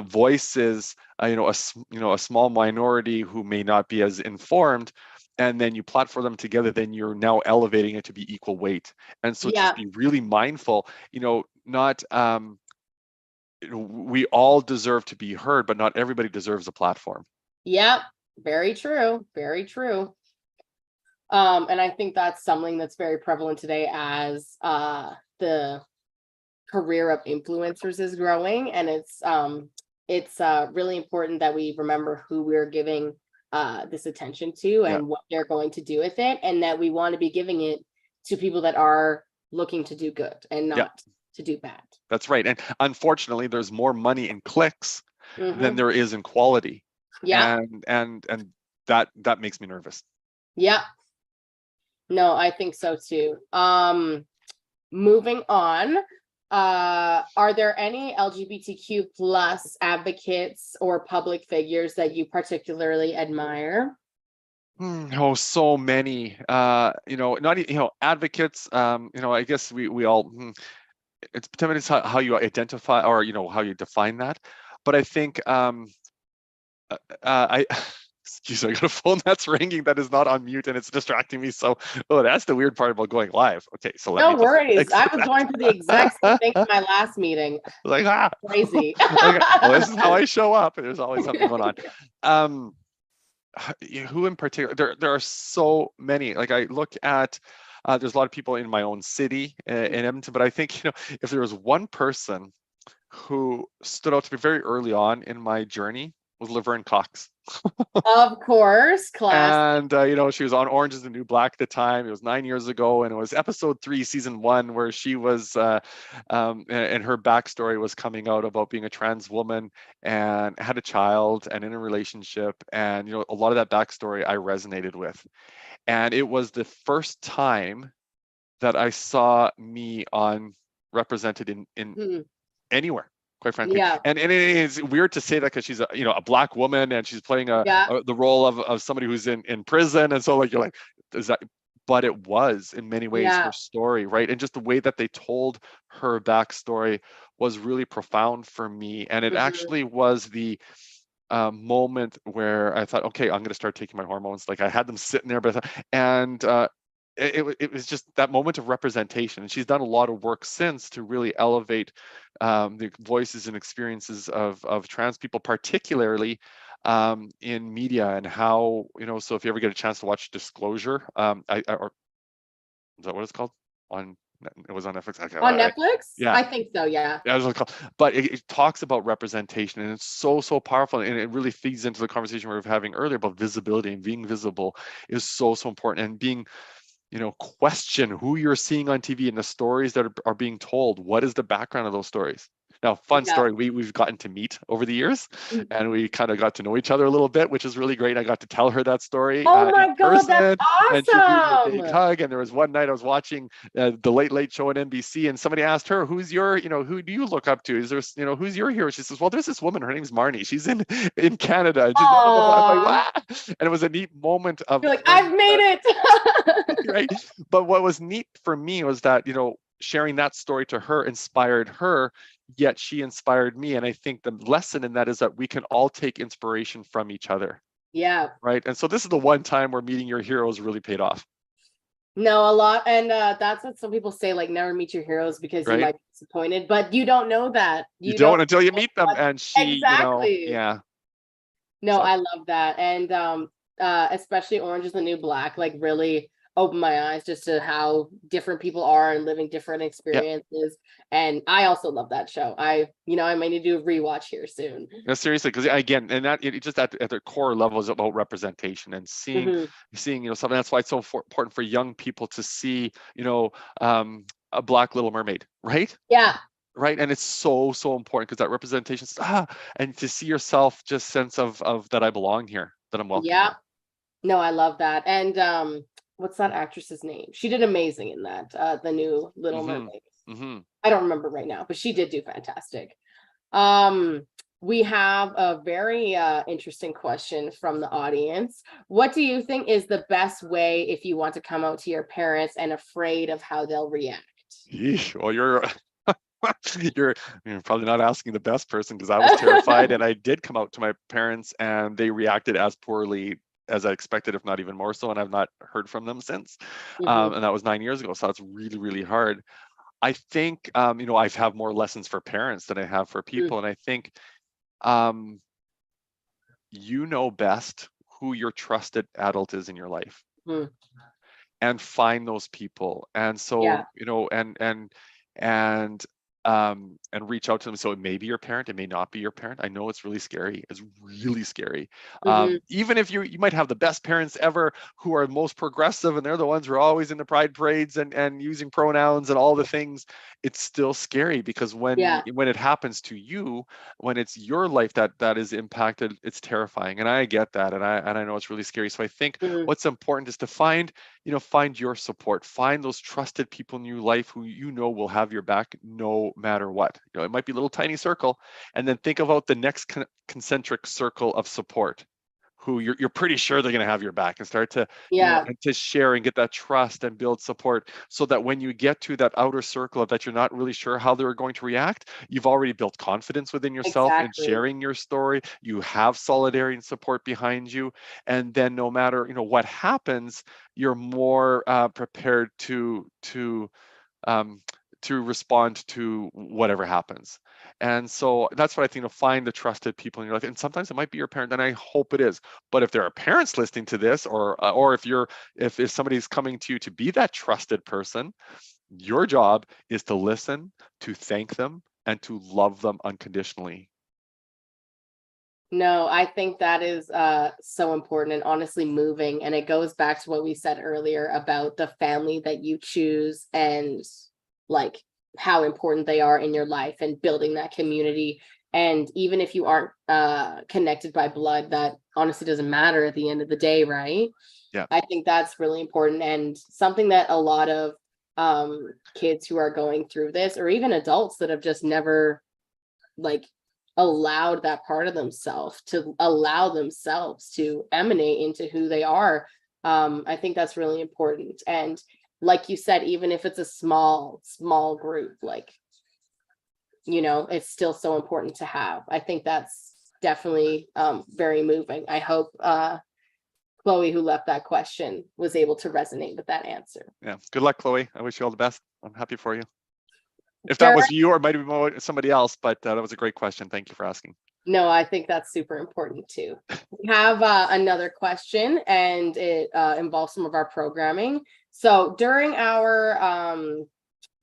[SPEAKER 1] voices, a small minority who may not be as informed, and then you platform them together, then you're now elevating it to be equal weight. And so
[SPEAKER 2] yeah,
[SPEAKER 1] just be really mindful, not we all deserve to be heard, but not everybody deserves a platform.
[SPEAKER 2] yeah. Very true. Very true. And I think that's something that's very prevalent today as the career of influencers is growing, and it's really important that we remember who we're giving this attention to
[SPEAKER 1] Yeah,
[SPEAKER 2] and what they're going to do with it, and that we want to be giving it to people that are looking to do good and
[SPEAKER 1] yeah,
[SPEAKER 2] not to do bad.
[SPEAKER 1] that's right. And unfortunately, there's more money in clicks than
[SPEAKER 2] Hmm.
[SPEAKER 1] there is in quality,
[SPEAKER 2] Yeah,
[SPEAKER 1] and that makes me nervous.
[SPEAKER 2] yeah. No, I think so too. Moving on, are there any LGBTQ plus advocates or public figures that you particularly admire?
[SPEAKER 1] Oh, so many. Not advocates. I guess we all. It's depends how you identify, or how you define that. But I think I. Excuse me, I got a phone that's ringing that is not on mute and it's distracting me. So, that's the weird part about going live. Okay, so let me
[SPEAKER 2] No
[SPEAKER 1] just
[SPEAKER 2] worries. I
[SPEAKER 1] exit
[SPEAKER 2] was going through the exact same
[SPEAKER 1] that.
[SPEAKER 2] thing in my last meeting.
[SPEAKER 1] Like,
[SPEAKER 2] Crazy.
[SPEAKER 1] okay. Well, this is how I show up. There's always something going on. Um, who in particular? There are so many. Like I look at, there's a lot of people in my own city in Edmonton, but I think if there was one person who stood out to me very early on in my journey, was Laverne Cox.
[SPEAKER 2] Of course, class.
[SPEAKER 1] And she was on Orange is the New Black at the time. It was 9 years ago, and it was episode 3, season 1, where she was, and her backstory was coming out about being a trans woman and had a child and in a relationship, and a lot of that backstory I resonated with, and it was the first time that I saw me on represented in
[SPEAKER 2] Mhm.
[SPEAKER 1] anywhere, quite frankly.
[SPEAKER 2] Yeah,
[SPEAKER 1] And it is weird to say that because she's a black woman and she's playing
[SPEAKER 2] yeah.
[SPEAKER 1] the role of somebody who's in prison, and so like you're like, is that? But it was in many ways her
[SPEAKER 2] Yeah.
[SPEAKER 1] story, right? And just the way that they told her backstory was really profound for me, and it
[SPEAKER 2] Mhm.
[SPEAKER 1] actually was the moment where I thought, okay, I'm going to start taking my hormones. Like I had them sitting there, but and it was just that moment of representation. And she's done a lot of work since to really elevate the voices and experiences of trans people, particularly in media, and how, so if you ever get a chance to watch Disclosure, or is that what it's called? On it was on Netflix. Okay,
[SPEAKER 2] On Netflix?
[SPEAKER 1] yeah,
[SPEAKER 2] I think so, yeah.
[SPEAKER 1] yeah, that's what it's called. But it talks about representation, and it's so powerful, and it really feeds into the conversation we were having earlier about visibility, and being visible is so important, and being, question who you're seeing on TV and the stories that are being told. What is the background of those stories? Now, fun
[SPEAKER 2] Yeah.
[SPEAKER 1] story, we've gotten to meet over the years,
[SPEAKER 2] Mm.
[SPEAKER 1] and we kind of got to know each other a little bit, which is really great. I got to tell her that story
[SPEAKER 2] Oh
[SPEAKER 1] in
[SPEAKER 2] my God, that's
[SPEAKER 1] person, and she gave me a big
[SPEAKER 2] awesome.
[SPEAKER 1] hug. And there was one night I was watching the Late Late Show on NBC, and somebody asked her, "Who's your, who do you look up to? Is there, who's your hero?" She says, "Well, there's this woman. Her name's Marnie. She's in Canada." And she's blah, blah, blah, blah. I'm like,
[SPEAKER 2] Aw.
[SPEAKER 1] what? And it was a neat moment of
[SPEAKER 2] You're like,
[SPEAKER 1] learning
[SPEAKER 2] I've made
[SPEAKER 1] that,
[SPEAKER 2] it.
[SPEAKER 1] right? But what was neat for me was that, sharing that story to her inspired her, yet she inspired me. And I think the lesson in that is that we can all take inspiration from each other,
[SPEAKER 2] Yeah.
[SPEAKER 1] right? And so this is the one time where meeting your heroes really paid off.
[SPEAKER 2] No, a lot, and that's what some people say, like never meet your heroes because you
[SPEAKER 1] right?
[SPEAKER 2] might be disappointed, but you don't know that.
[SPEAKER 1] You
[SPEAKER 2] You don't
[SPEAKER 1] don't until you
[SPEAKER 2] know
[SPEAKER 1] meet them.
[SPEAKER 2] what
[SPEAKER 1] And she,
[SPEAKER 2] exactly.
[SPEAKER 1] yeah.
[SPEAKER 2] No,
[SPEAKER 1] So
[SPEAKER 2] I love that. And especially Orange is the New Black, like really opened my eyes just to how different people are and living different
[SPEAKER 1] yeah.
[SPEAKER 2] experiences. And I also love that show. I might need to do a rewatch here soon.
[SPEAKER 1] No, seriously, because again, and that it just at their core level is about representation and
[SPEAKER 2] Hmm.
[SPEAKER 1] seeing something. That's why it's so important for young people to see a Black Little Mermaid, right?
[SPEAKER 2] Yeah.
[SPEAKER 1] Right, and it's so important because that representation, and to see yourself, just sense of that I belong here, that I'm welcome
[SPEAKER 2] Yeah.
[SPEAKER 1] here.
[SPEAKER 2] No, I love that. And what's that actress's name? She did amazing in that, the new Little
[SPEAKER 1] Mm-hmm.
[SPEAKER 2] Mermaid.
[SPEAKER 1] Mm-hmm.
[SPEAKER 2] I don't remember right now, but she did do fantastic. Um, we have a very interesting question from the audience. What do you think is the best way if you want to come out to your parents and afraid of how they'll react?
[SPEAKER 1] Yeesh, well, you're probably not asking the best person, because I was terrified, and I did come out to my parents and they reacted as poorly as I expected, if not even more so, and I've not heard from them since.
[SPEAKER 2] Mhm.
[SPEAKER 1] And that was 9 years ago, so it's really hard. I think I've have more lessons for parents than I have for
[SPEAKER 2] Mm,
[SPEAKER 1] people, and I think um, you know best who your trusted adult is in your life,
[SPEAKER 2] mm.
[SPEAKER 1] and find those people. And so
[SPEAKER 2] Yeah,
[SPEAKER 1] and reach out to them. So it may be your parent, it may not be your parent. I know it's really scary. It's really scary.
[SPEAKER 2] mhm.
[SPEAKER 1] Even if you might have the best parents ever, who are most progressive, and they're the ones who are always in the pride parades and using pronouns and all the things, it's still scary, because
[SPEAKER 2] Yeah.
[SPEAKER 1] when it happens to you, when it's your life that is impacted, it's terrifying. And I get that, and I know it's really scary. So I think
[SPEAKER 2] Mm.
[SPEAKER 1] what's important is to find your support, find those trusted people in your life who will have your back no matter what. It might be a little tiny circle, and then think about the next concentric circle of support, who you're pretty sure they're going to have your back, and start to
[SPEAKER 2] Yeah,
[SPEAKER 1] and to share and get that trust and build support, so that when you get to that outer circle of that you're not really sure how they're going to react, you've already built confidence within yourself in
[SPEAKER 2] exactly.
[SPEAKER 1] sharing your story. You have solidarity and support behind you, and then no matter what happens, you're more prepared um, to respond to whatever happens. And so that's what I think, to find the trusted people in your life. And sometimes it might be your parent, and I hope it is. But if there are parents listening to this, or if somebody's coming to you to be that trusted person, your job is to listen, to thank them, and to love them unconditionally.
[SPEAKER 2] No, I think that is so important and honestly moving. And it goes back to what we said earlier about the family that you choose and like how important they are in your life and building that community. And even if you aren't connected by blood, that honestly doesn't matter at the end of the day, right?
[SPEAKER 1] Yeah.
[SPEAKER 2] I think that's really important and something that a lot of kids who are going through this, or even adults that have just never like allowed that part of themselves to allow themselves to emanate into who they are. I think that's really important. And like you said, even if it's a small group, like, it's still so important to have. I think that's definitely very moving. I hope Chloe, who left that question, was able to resonate with that answer.
[SPEAKER 1] Yeah. Good luck, Chloe. I wish you all the best. I'm happy for you. If that
[SPEAKER 2] Derek,
[SPEAKER 1] was you, or might be somebody else, but that was a great question. Thank you for asking.
[SPEAKER 2] no, I think that's super important too. We have another question, and it involves some of our programming. So during our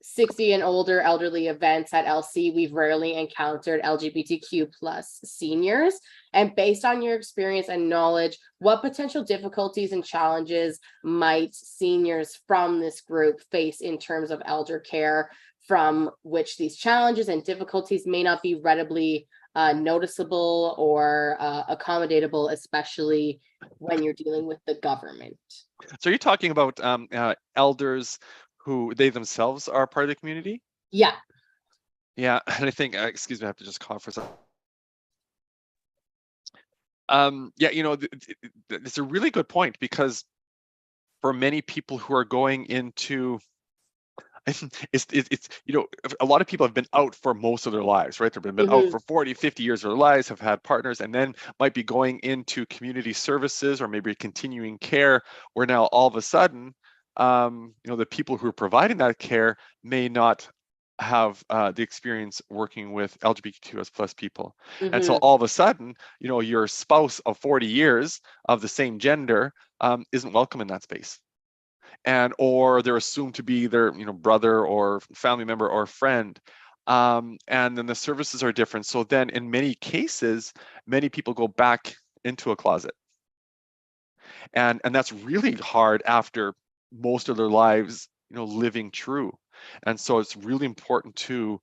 [SPEAKER 2] 60 and older elderly events at LC, we've rarely encountered LGBTQ plus seniors. And based on your experience and knowledge, what potential difficulties and challenges might seniors from this group face in terms of elder care, from which these challenges and difficulties may not be readily noticeable or accommodatable, especially when you're dealing with the government?
[SPEAKER 1] So you're talking about elders who they themselves are part of the community?
[SPEAKER 2] Yeah.
[SPEAKER 1] Yeah, and I think, excuse me, I have to just cough for a second. Yeah, it's a really good point, because for many people who are going into, it's a lot of people have been out for most of their lives, right? They've been out
[SPEAKER 2] Mhm.
[SPEAKER 1] for 40, 50 years of their lives, have had partners, and then might be going into community services or maybe continuing care, where now all of a sudden the people who are providing that care may not have the experience working with LGBTQ plus people. And so all of a sudden, your spouse of 40 years of the same gender isn't welcome in that space. Or they're assumed to be their brother or family member or friend. And then the services are different. So then in many cases, many people go back into a closet. And that's really hard after most of their lives, living true. And so it's really important to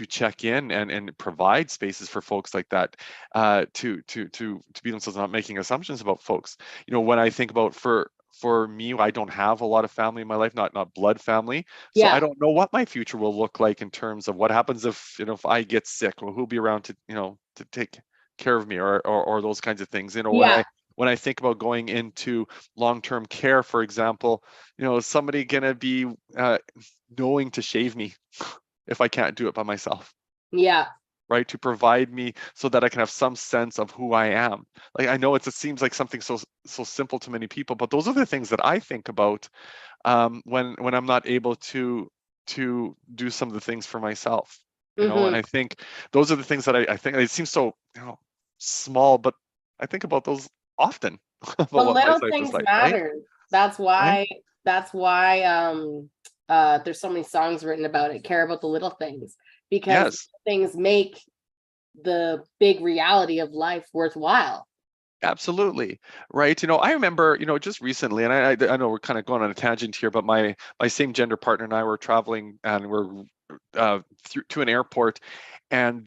[SPEAKER 1] check in and provide spaces for folks like that, to be themselves, not making assumptions about folks. When I think about for me, I don't have a lot of family in my life, not blood family. So I don't know what my future will look like in terms of what happens if I get sick, or who'll be around to to take care of me, or those kinds of things. When I think about going into long-term care, for example, is somebody gonna be knowing to shave me if I can't do it by myself?
[SPEAKER 2] Yeah.
[SPEAKER 1] Right, to provide me so that I can have some sense of who I am. Like, I know it seems like something so simple to many people, but those are the things that I think about when I'm not able to do some of the things for myself. And I think those are the things that I think it seems so small, but I think about those often.
[SPEAKER 2] The little things matter. Right? That's why there's so many songs written about it. Care about the little things, because things make the big reality of life worthwhile.
[SPEAKER 1] Absolutely. Right. I remember, just recently, and I know we're kind of going on a tangent here, but my same gender partner and I were traveling, and we're to an airport, and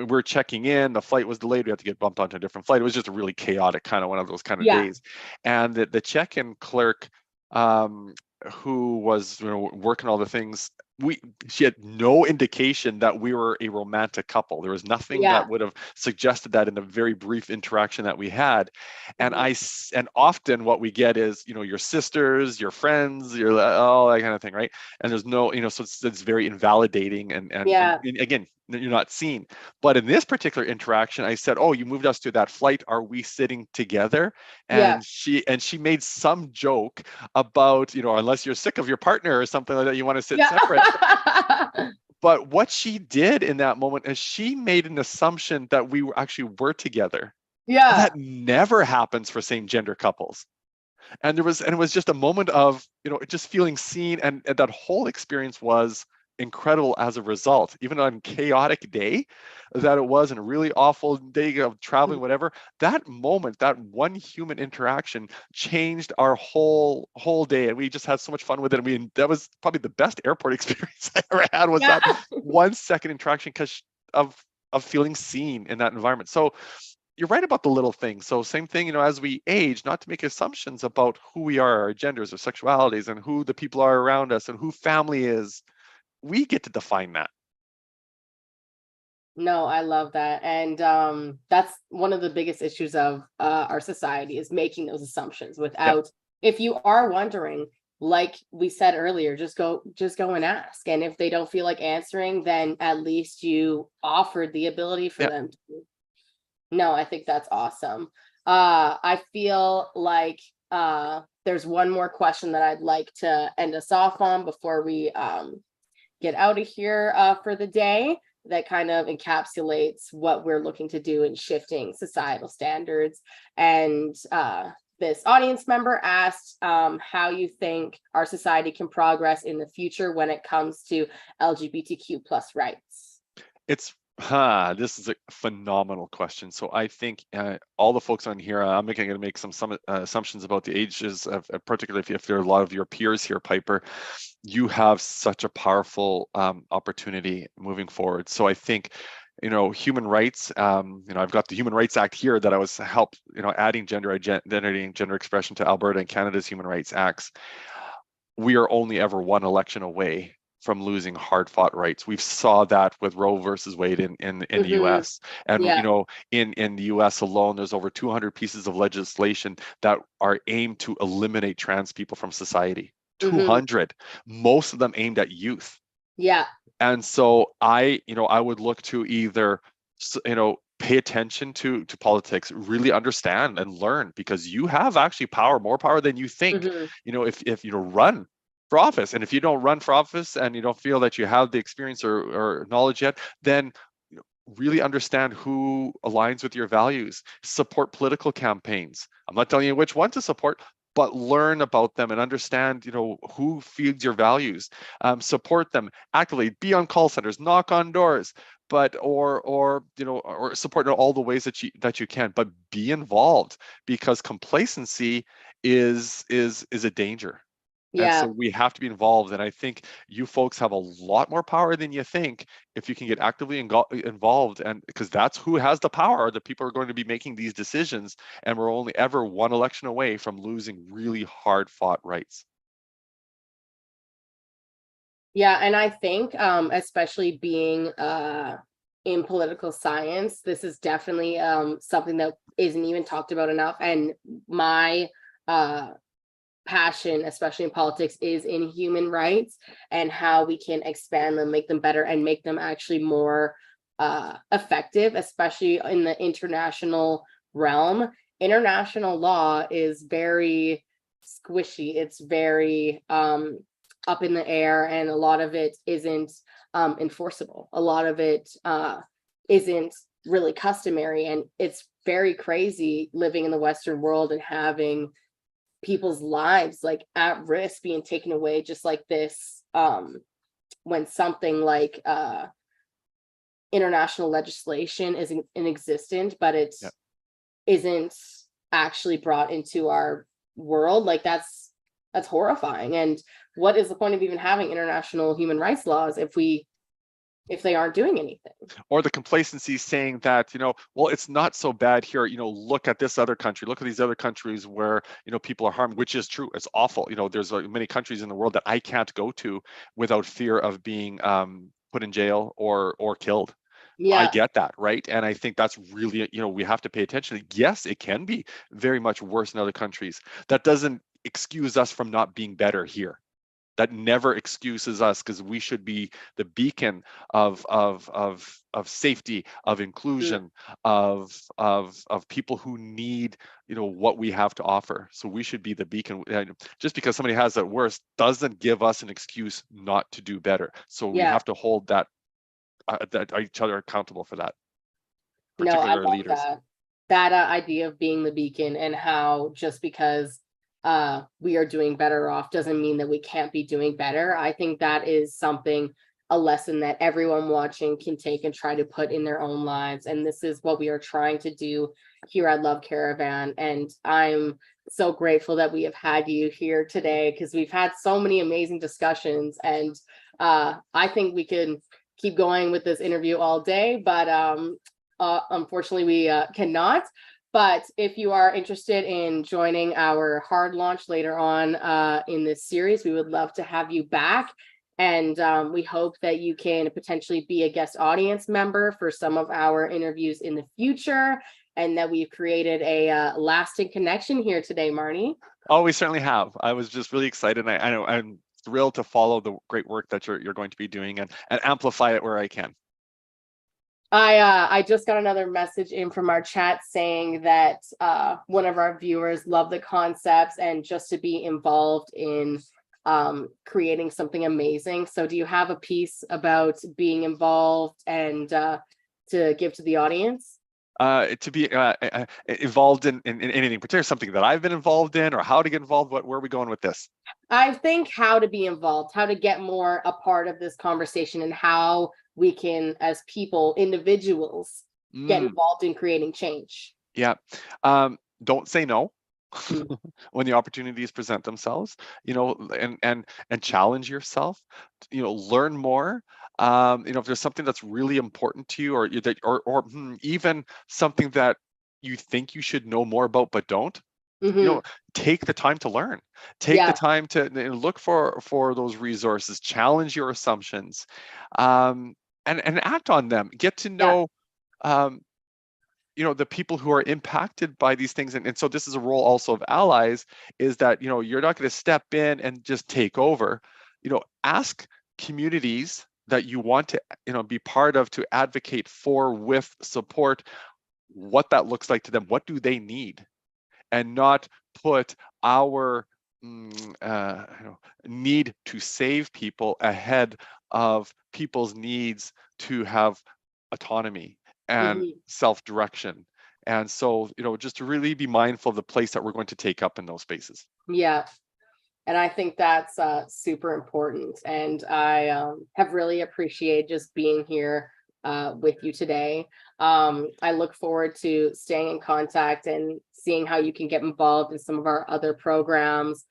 [SPEAKER 1] we're checking in, the flight was delayed, we had to get bumped onto a different flight. It was just a really chaotic kind of one of those kind of days. And the check-in clerk, who was working all the things, she had no indication that we were a romantic couple. There was nothing that would have suggested that in the very brief interaction that we had. And and often what we get is your sisters, your friends, all that kind of thing, right? And there's no so it's very invalidating, and again, you're not seen. But in this particular interaction, I said, "Oh, you moved us to that flight. Are we sitting together?" And she made some joke about, unless you're sick of your partner or something like that, you want to sit separate. But what she did in that moment is she made an assumption that we actually were together. And that never happens for same gender couples. And it was just a moment of, just feeling seen, and that whole experience was incredible as a result. Even on a chaotic day that it was, and a really awful day of traveling, whatever, that moment, that one human interaction changed our whole day, and we just had so much fun with it. That was probably the best airport experience I ever had, was that 1 second interaction, because of feeling seen in that environment. So you're right about the little things. So same thing, as we age, not to make assumptions about who we are, our genders or sexualities, and who the people are around us, and who family is. We get to define that.
[SPEAKER 2] No, I love that. And that's one of the biggest issues of our society, is making those assumptions without, if you are wondering, like we said earlier, just go and ask. And if they don't feel like answering, then at least you offered the ability for them to. No, I think that's awesome. I feel like there's one more question that I'd like to end us off on before we get out of here for the day, that kind of encapsulates what we're looking to do in shifting societal standards. And this audience member asked how you think our society can progress in the future when it comes to LGBTQ plus rights.
[SPEAKER 1] This is a phenomenal question. So I think all the folks on here, I'm going to make some assumptions about the ages of, particularly if there are a lot of your peers here, Piper. You have such a powerful opportunity moving forward. So I think, human rights. I've got the Human Rights Act here that I was adding gender identity and gender expression to Alberta and Canada's Human Rights Acts. We are only ever one election away from losing hard-fought rights. We saw that with Roe versus Wade in the U.S. And in the U.S. alone, there's over 200 pieces of legislation that are aimed to eliminate trans people from society. 200, most of them aimed at youth. And so I would look to either pay attention to politics, really understand and learn, because you have actually power, more power than you think. If you run for office, and if you don't run for office and you don't feel that you have the experience or knowledge yet, then really understand who aligns with your values. Support political campaigns. I'm not telling you which one to support, but learn about them and understand, who feeds your values. Support them actively. Be on call centers, knock on doors, but or support in all the ways that you can. But be involved, because complacency is a danger. And so
[SPEAKER 2] Yeah.
[SPEAKER 1] we have to be involved. And I think you folks have a lot more power than you think if you can get actively involved. And because that's who has the power, the people are going to be making these decisions. And we're only ever one election away from losing really hard fought rights.
[SPEAKER 2] Yeah. And I think, especially being in political science, this is definitely something that isn't even talked about enough. And my passion, especially in politics, is in human rights and how we can expand them, make them better, and make them actually more effective, especially in the international realm. International law is very squishy. It's very up in the air, and a lot of it isn't enforceable. A lot of it isn't really customary, and it's very crazy living in the Western world and having people's lives like at risk being taken away just like this, when something like international legislation is in existence, but it isn't actually brought into our world. Like that's horrifying. And what is the point of even having international human rights laws if they aren't doing anything?
[SPEAKER 1] Or the complacency saying that, well, it's not so bad here. Look at this other country, look at these other countries where, people are harmed, which is true. It's awful. There's many countries in the world that I can't go to without fear of being put in jail or killed.
[SPEAKER 2] Yeah.
[SPEAKER 1] I get that, right? And I think that's really, we have to pay attention. Yes, it can be very much worse in other countries. That doesn't excuse us from not being better here. That never excuses us, because we should be the beacon of safety, of inclusion, of people who need what we have to offer. So we should be the beacon. Just because somebody has it worse doesn't give us an excuse not to do better. So we have to hold that each other accountable for that. Particularly
[SPEAKER 2] I love
[SPEAKER 1] leaders.
[SPEAKER 2] That idea of being the beacon, and how just because we are doing better off doesn't mean that we can't be doing better. I think that is a lesson that everyone watching can take and try to put in their own lives. And this is what we are trying to do here at Love Caravan. And I'm so grateful that we have had you here today, because we've had so many amazing discussions. And I think we can keep going with this interview all day, but unfortunately we cannot. But if you are interested in joining our hard launch later on in this series, we would love to have you back. And we hope that you can potentially be a guest audience member for some of our interviews in the future, and that we've created a lasting connection here today, Marni.
[SPEAKER 1] Oh, we certainly have. I was just really excited. I know I'm thrilled to follow the great work that you're going to be doing and amplify it where I can.
[SPEAKER 2] I just got another message in from our chat saying that one of our viewers loved the concepts and just to be involved in creating something amazing. So do you have a piece about being involved and to give to the audience?
[SPEAKER 1] To be involved in anything particular, something that I've been involved in, or how to get involved? Where are we going with this?
[SPEAKER 2] I think how to be involved, how to get more a part of this conversation, and how we can, as people, individuals, get involved in creating change.
[SPEAKER 1] Yeah. Don't say no when the opportunities present themselves, and challenge yourself, learn more. If there's something that's really important to you, or even something that you think you should know more about but don't, take the time to learn. Take the time to look for those resources, challenge your assumptions, and act on them. Get to know the people who are impacted by these things. And so this is a role also of allies, is that, you're not going to step in and just take over. Ask communities that you want to, be part of, to advocate for, with, support. what that looks like to them. What do they need? And not put our need to save people ahead of people's needs to have autonomy and self-direction. And so, just to really be mindful of the place that we're going to take up in those spaces.
[SPEAKER 2] Yeah. And I think that's super important. And I have really appreciated just being here with you today. I look forward to staying in contact and seeing how you can get involved in some of our other programs,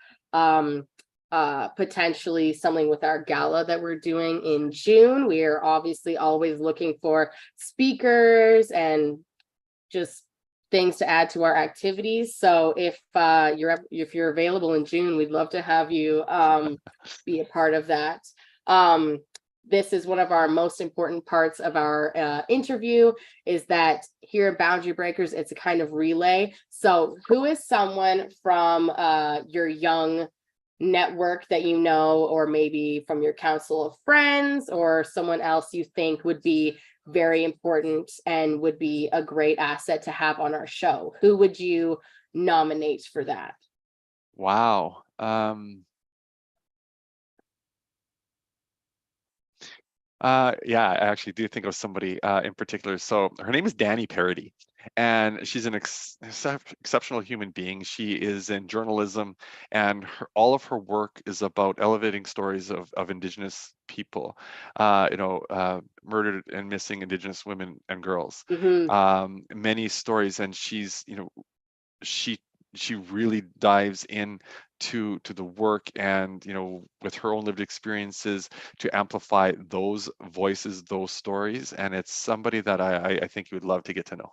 [SPEAKER 2] potentially something with our gala that we're doing in June. We are obviously always looking for speakers and just things to add to our activities. So if you're available in June, we'd love to have you be a part of that. This is one of our most important parts of our interview, is that here at Boundary Breakers, it's a kind of relay. So who is someone from your young network that you know, or maybe from your council of friends, or someone else you think would be very important and would be a great asset to have on our show? Who would you nominate for that?
[SPEAKER 1] Wow. Yeah, I actually do think of somebody in particular. So her name is Dani Parody, and she's an exceptional human being. She is in journalism, and all of her work is about elevating stories of Indigenous people, murdered and missing Indigenous women and girls. Many stories, and she's, she really dives in to the work, and with her own lived experiences, to amplify those voices, those stories. And it's somebody that I think you would love to get to know.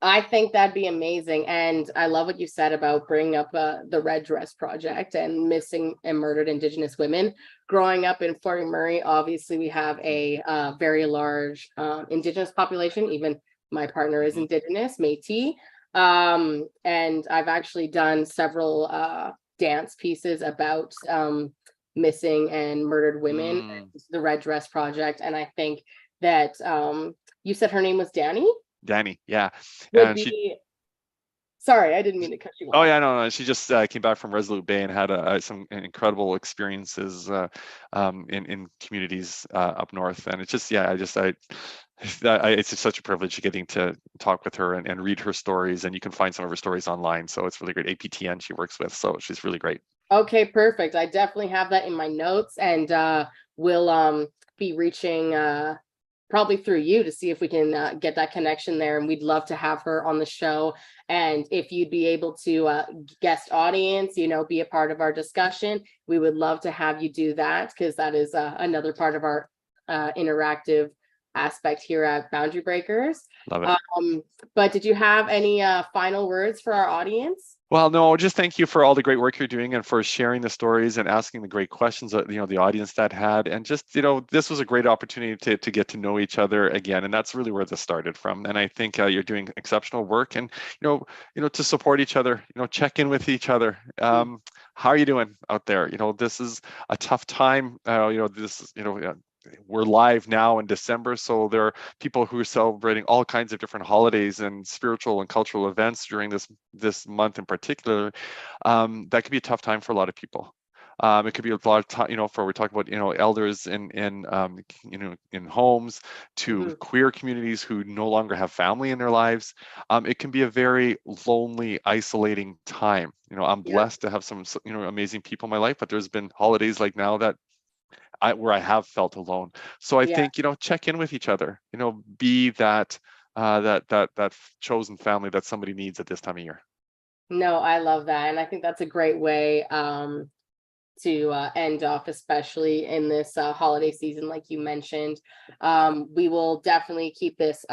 [SPEAKER 2] I think that'd be amazing. And I love what you said about bringing up the Red Dress Project and missing and murdered Indigenous women. Growing up in Fort McMurray, obviously we have a very large Indigenous population. Even my partner is Indigenous, Métis. And I've actually done several dance pieces about missing and murdered women, the Red Dress Project. And I think that you said her name was Dani?
[SPEAKER 1] Dani, yeah.
[SPEAKER 2] And sorry, I didn't mean to cut you off.
[SPEAKER 1] Oh yeah, no. She just came back from Resolute Bay and had some incredible experiences in communities up north. And it's just, it's just such a privilege getting to talk with her and read her stories. And you can find some of her stories online. So it's really great. APTN she works with, so she's really great.
[SPEAKER 2] Okay, perfect. I definitely have that in my notes, and we'll be reaching probably through you to see if we can get that connection there. And we'd love to have her on the show. And if you'd be able to guest audience, be a part of our discussion, we would love to have you do that, because that is another part of our interactive aspect here at Boundary Breakers.
[SPEAKER 1] Love it.
[SPEAKER 2] But did you have any final words for our audience?
[SPEAKER 1] Well, no, just thank you for all the great work you're doing and for sharing the stories and asking the great questions that, the audience that had. And just, this was a great opportunity to get to know each other again. And that's really where this started from. And I think you're doing exceptional work, and, to support each other, check in with each other. How are you doing out there? This is a tough time. We're live now in December, so there are people who are celebrating all kinds of different holidays and spiritual and cultural events during this month in particular. That could be a tough time for a lot of people. It could be a lot of time, we're talking about, elders in homes, to queer communities who no longer have family in their lives. It can be a very lonely, isolating time. I'm blessed to have some, amazing people in my life, but there's been holidays like now that where I have felt alone. So I think, check in with each other, be that chosen family that somebody needs at this time of year.
[SPEAKER 2] No, I love that. And I think that's a great way to end off, especially in this holiday season, like you mentioned. We will definitely keep this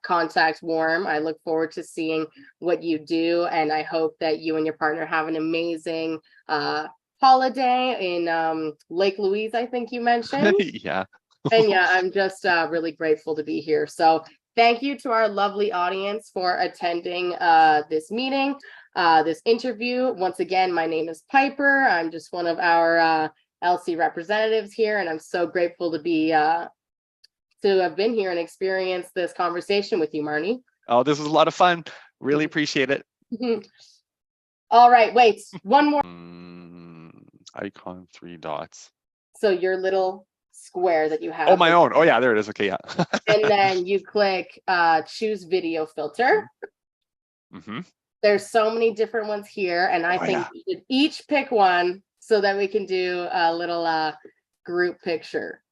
[SPEAKER 2] contact warm. I look forward to seeing what you do, and I hope that you and your partner have an amazing holiday in Lake Louise, I think you mentioned.
[SPEAKER 1] Yeah.
[SPEAKER 2] And I'm just really grateful to be here. So thank you to our lovely audience for attending this meeting, this interview. Once again, my name is Piper. I'm just one of our LC representatives here, and I'm so grateful to be to have been here and experienced this conversation with you, Marni.
[SPEAKER 1] Oh, this was a lot of fun. Really appreciate it.
[SPEAKER 2] All right, wait, one more.
[SPEAKER 1] Icon 3 dots.
[SPEAKER 2] So your little square that you have.
[SPEAKER 1] Oh, my own. Oh, yeah, there it is. Okay, yeah.
[SPEAKER 2] And then you click choose video filter. There's so many different ones here, and I think we should each pick one so that we can do a little group picture.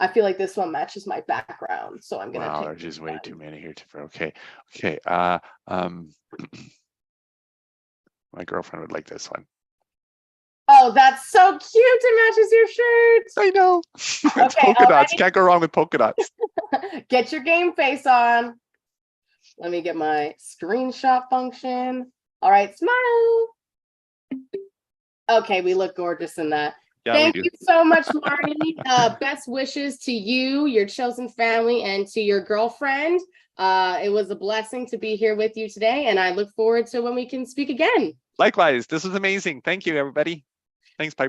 [SPEAKER 2] I feel like this one matches my background, so I'm gonna take
[SPEAKER 1] there's just way too many here. Okay. My girlfriend would like this one.
[SPEAKER 2] Oh, that's so cute. It matches your shirt.
[SPEAKER 1] I know. It's polka dots. Can't go wrong with polka dots.
[SPEAKER 2] Get your game face on. Let me get my screenshot function. All right, smile. Okay, we look gorgeous in that. Yeah, thank you so much, Marni. Best wishes to you, your chosen family, and to your girlfriend. It was a blessing to be here with you today, and I look forward to when we can speak again.
[SPEAKER 1] Likewise, this was amazing. Thank you, everybody. Thanks, Piper.